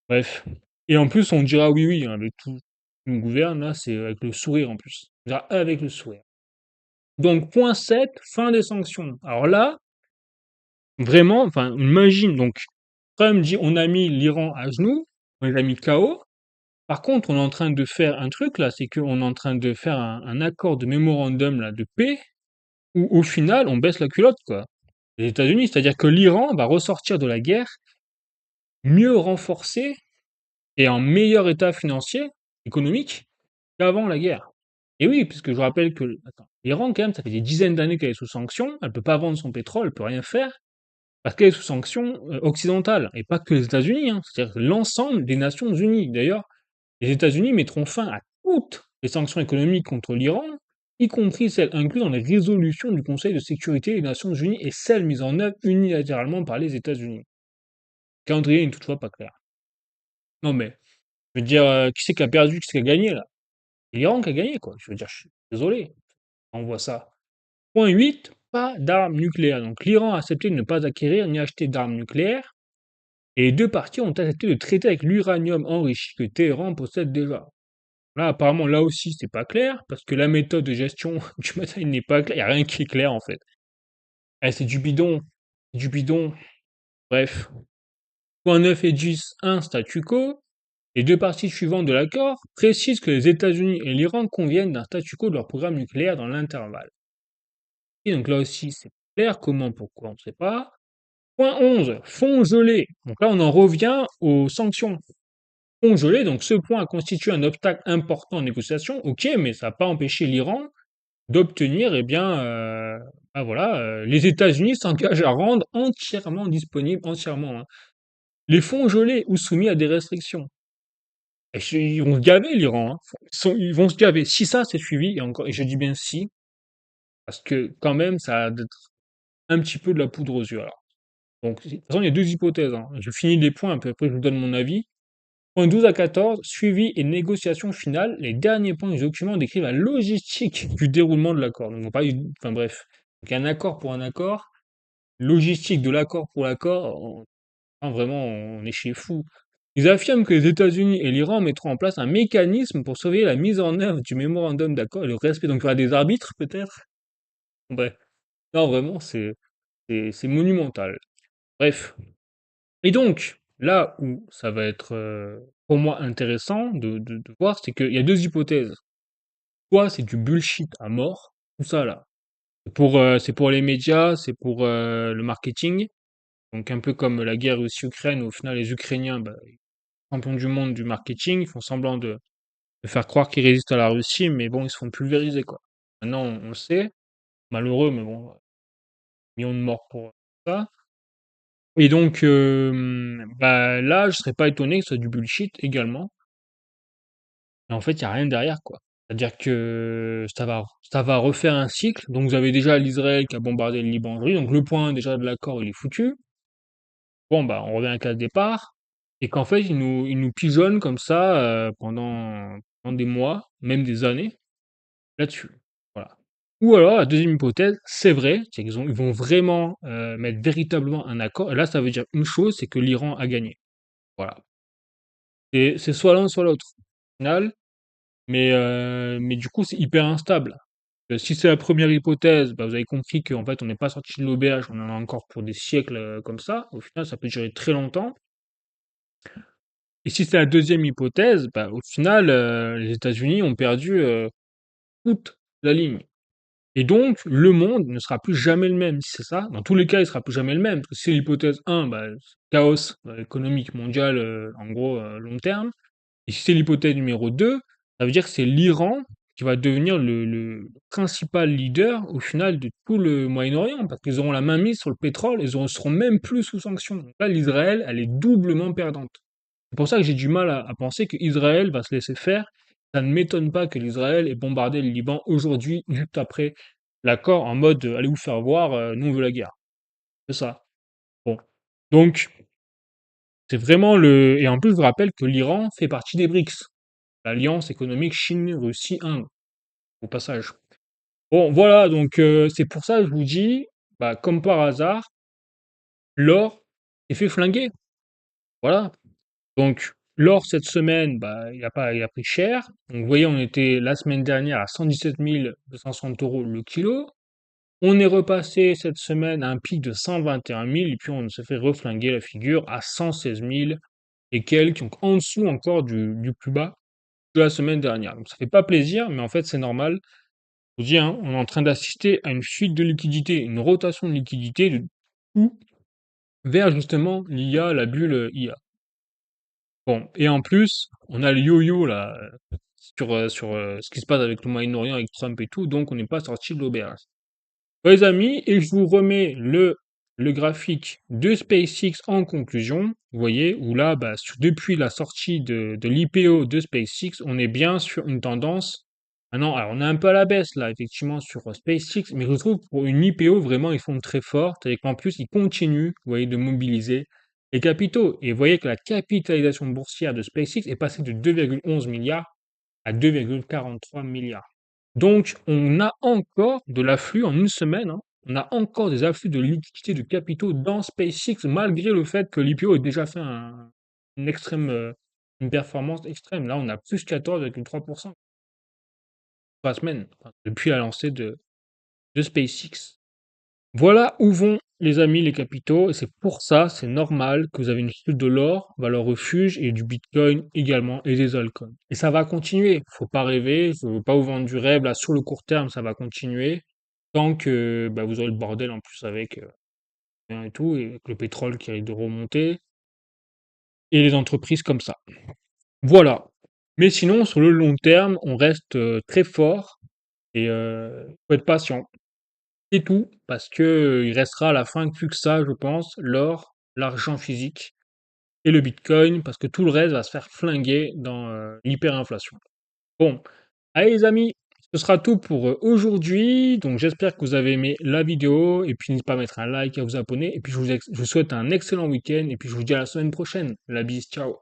Bref. Et en plus, on dira oui, oui, hein, avec tout qui nous gouverne, là, c'est avec le sourire en plus. On dira avec le sourire. Donc, point 7, fin des sanctions. Alors là, vraiment, enfin, imagine, donc, Trump dit on a mis l'Iran à genoux, on les a mis KO. Par contre, on est en train de faire un truc là, c'est qu'on est en train de faire un accord de mémorandum là, de paix où au final, on baisse la culotte, quoi. Les États-Unis, c'est-à-dire que l'Iran va ressortir de la guerre mieux renforcé et en meilleur état financier, économique, qu'avant la guerre. Et oui, puisque je rappelle que attends, l'Iran, quand même, ça fait des dizaines d'années qu'elle est sous sanction, elle peut pas vendre son pétrole, elle peut rien faire, parce qu'elle est sous sanction occidentale, et pas que les États-Unis, hein, c'est-à-dire l'ensemble des Nations Unies. D'ailleurs, les États-Unis mettront fin à toutes les sanctions économiques contre l'Iran, y compris celles incluses dans les résolutions du Conseil de sécurité des Nations Unies et celles mises en œuvre unilatéralement par les États-Unis. Le calendrier n'est toutefois pas clair. Non mais, je veux dire, qui c'est qui a perdu, qui c'est qui a gagné là? C'est l'Iran qui a gagné, quoi. Je veux dire, je suis désolé, on voit ça. Point 8, pas d'armes nucléaires. Donc l'Iran a accepté de ne pas acquérir ni acheter d'armes nucléaires, et les deux parties ont accepté de traiter avec l'uranium enrichi que Téhéran possède déjà. Là, apparemment, là aussi, c'est pas clair, parce que la méthode de gestion du matériel n'est pas claire. Il n'y a rien qui est clair, en fait. Eh, c'est du bidon. Du bidon. Bref. Point 9 et 10, 1 statu quo. Les deux parties suivantes de l'accord précisent que les États-Unis et l'Iran conviennent d'un statu quo de leur programme nucléaire dans l'intervalle. Et donc là aussi, c'est clair. Comment, pourquoi, on ne sait pas. Point 11, fonds gelés. Donc là, on en revient aux sanctions. Fonds gelés, donc ce point a constitué un obstacle important en négociation. Ok, mais ça n'a pas empêché l'Iran d'obtenir, eh bien, bah voilà, les États-Unis s'engagent à rendre entièrement disponibles, entièrement, hein, les fonds gelés ou soumis à des restrictions. Et ils vont se gaver, l'Iran, hein. Ils vont se gaver. Si ça, c'est suivi, et encore, et je dis bien si, parce que quand même, ça a d'être un petit peu de la poudre aux yeux. Alors. Donc, de toute façon, il y a deux hypothèses. Hein. Je finis les points, puis après, je vous donne mon avis. Point 12 à 14, suivi et négociation finale. Les derniers points du document décrivent la logistique du déroulement de l'accord. Donc, on parle, enfin bref, donc un accord pour un accord, logistique de l'accord pour l'accord, vraiment, on est chez fou. Ils affirment que les États-Unis et l'Iran mettront en place un mécanisme pour surveiller la mise en œuvre du mémorandum d'accord et le respect. Donc, il y aura des arbitres, peut-être? Bref. Non, vraiment, c'est monumental. Bref. Et donc, là où ça va être pour moi intéressant de voir, c'est qu'il y a deux hypothèses. Soit c'est du bullshit à mort, tout ça là. C'est pour les médias, c'est pour le marketing. Donc un peu comme la guerre Russie-Ukraine, au final les Ukrainiens, bah, champions du monde du marketing, ils font semblant de faire croire qu'ils résistent à la Russie, mais bon, ils se font pulvériser quoi. Maintenant, on le sait. malheureux, mais bon, millions de morts pour ça. Et donc, bah, là, je serais pas étonné que ce soit du bullshit également. Et en fait, il y a rien derrière, quoi. C'est-à-dire que ça va refaire un cycle. Donc, vous avez déjà l'Israël qui a bombardé le Liban aujourd'hui. Donc, le point déjà de l'accord, il est foutu. Bon, bah, on revient à la case départ. Et qu'en fait, ils nous pigeonnent comme ça pendant des mois, même des années, là-dessus. Voilà. Ou alors, la deuxième hypothèse, c'est vrai, c'est qu'ils vont vraiment mettre véritablement un accord. Et là, ça veut dire une chose, c'est que l'Iran a gagné. Voilà. Et c'est soit l'un, soit l'autre. Au final, mais du coup, c'est hyper instable. Si c'est la première hypothèse, bah, vous avez compris qu'en fait, on n'est pas sorti de l'auberge, on en a encore pour des siècles comme ça. Au final, ça peut durer très longtemps. Et si c'est la deuxième hypothèse, bah, au final, les États-Unis ont perdu toute la ligne. Et donc, le monde ne sera plus jamais le même, si c'est ça. Dans tous les cas, il sera plus jamais le même. Parce que si c'est l'hypothèse 1, bah, chaos économique mondial, en gros, long terme. Et si c'est l'hypothèse numéro 2, ça veut dire que c'est l'Iran qui va devenir le principal leader, au final, de tout le Moyen-Orient, parce qu'ils auront la main mise sur le pétrole, ils seront même plus sous sanctions. Donc là, l'Israël, elle est doublement perdante. C'est pour ça que j'ai du mal à penser qu'Israël va se laisser faire. Ça ne m'étonne pas que l'Israël ait bombardé le Liban aujourd'hui, juste après l'accord, en mode allez vous faire voir, nous on veut la guerre. C'est ça. Bon. Donc, c'est vraiment le. Et en plus, je vous rappelle que l'Iran fait partie des BRICS, l'alliance économique Chine-Russie-Inde, au passage. Bon, voilà, donc c'est pour ça que je vous dis, bah, comme par hasard, l'or est fait flinguer. Voilà. Donc, l'or, cette semaine, bah, il a pris cher. Donc, vous voyez, on était la semaine dernière à 117 260 euros le kilo. On est repassé cette semaine à un pic de 121 000, et puis on se fait reflinguer la figure à 116 000 et quelques, donc en dessous encore du plus bas de la semaine dernière. Donc ça fait pas plaisir, mais en fait c'est normal. Je vous dis, hein, on est en train d'assister à une fuite de liquidité, une rotation de liquidité de tout vers justement l'IA, la bulle IA. Bon, et en plus, on a le yo-yo là sur ce qui se passe avec le Moyen-Orient, avec Trump et tout, donc on n'est pas sorti de l'auberge. Les amis, et je vous remets le graphique de SpaceX en conclusion. Vous voyez, où là, bah, depuis la sortie de l'IPO de SpaceX, on est bien sur une tendance. Ah non, alors on est un peu à la baisse là, effectivement, sur SpaceX, mais je trouve que pour une IPO, vraiment, ils font très fort, et qu'en plus, ils continuent, vous voyez, de mobiliser les capitaux. Et vous voyez que la capitalisation boursière de SpaceX est passée de 2,11 milliards à 2,43 milliards. Donc, on a encore de l'afflux en une semaine, hein. On a encore des afflux de liquidités de capitaux dans SpaceX, malgré le fait que l'IPO ait déjà fait une extrême, une performance extrême. Là, on a plus 14,3% par semaine, enfin, depuis la lancée de SpaceX. Voilà où vont, les amis, les capitaux, et c'est pour ça, c'est normal que vous avez une chute de l'or, valeur refuge, et du Bitcoin également, et des altcoins. Et ça va continuer, faut pas rêver, je veux pas vous vendre du rêve, là, sur le court terme, ça va continuer, tant que bah, vous aurez le bordel en plus avec rien et tout, et avec le pétrole qui risque de remonter, et les entreprises comme ça. Voilà. Mais sinon, sur le long terme, on reste très fort, et faut être patient. C'est tout, parce que il restera à la fin plus que ça, je pense, l'or, l'argent physique et le bitcoin, parce que tout le reste va se faire flinguer dans l'hyperinflation. Bon, allez les amis, ce sera tout pour aujourd'hui. Donc j'espère que vous avez aimé la vidéo, et puis n'hésitez pas à mettre un like, à vous abonner, et puis je vous souhaite un excellent week-end, et puis je vous dis à la semaine prochaine. La bise, ciao.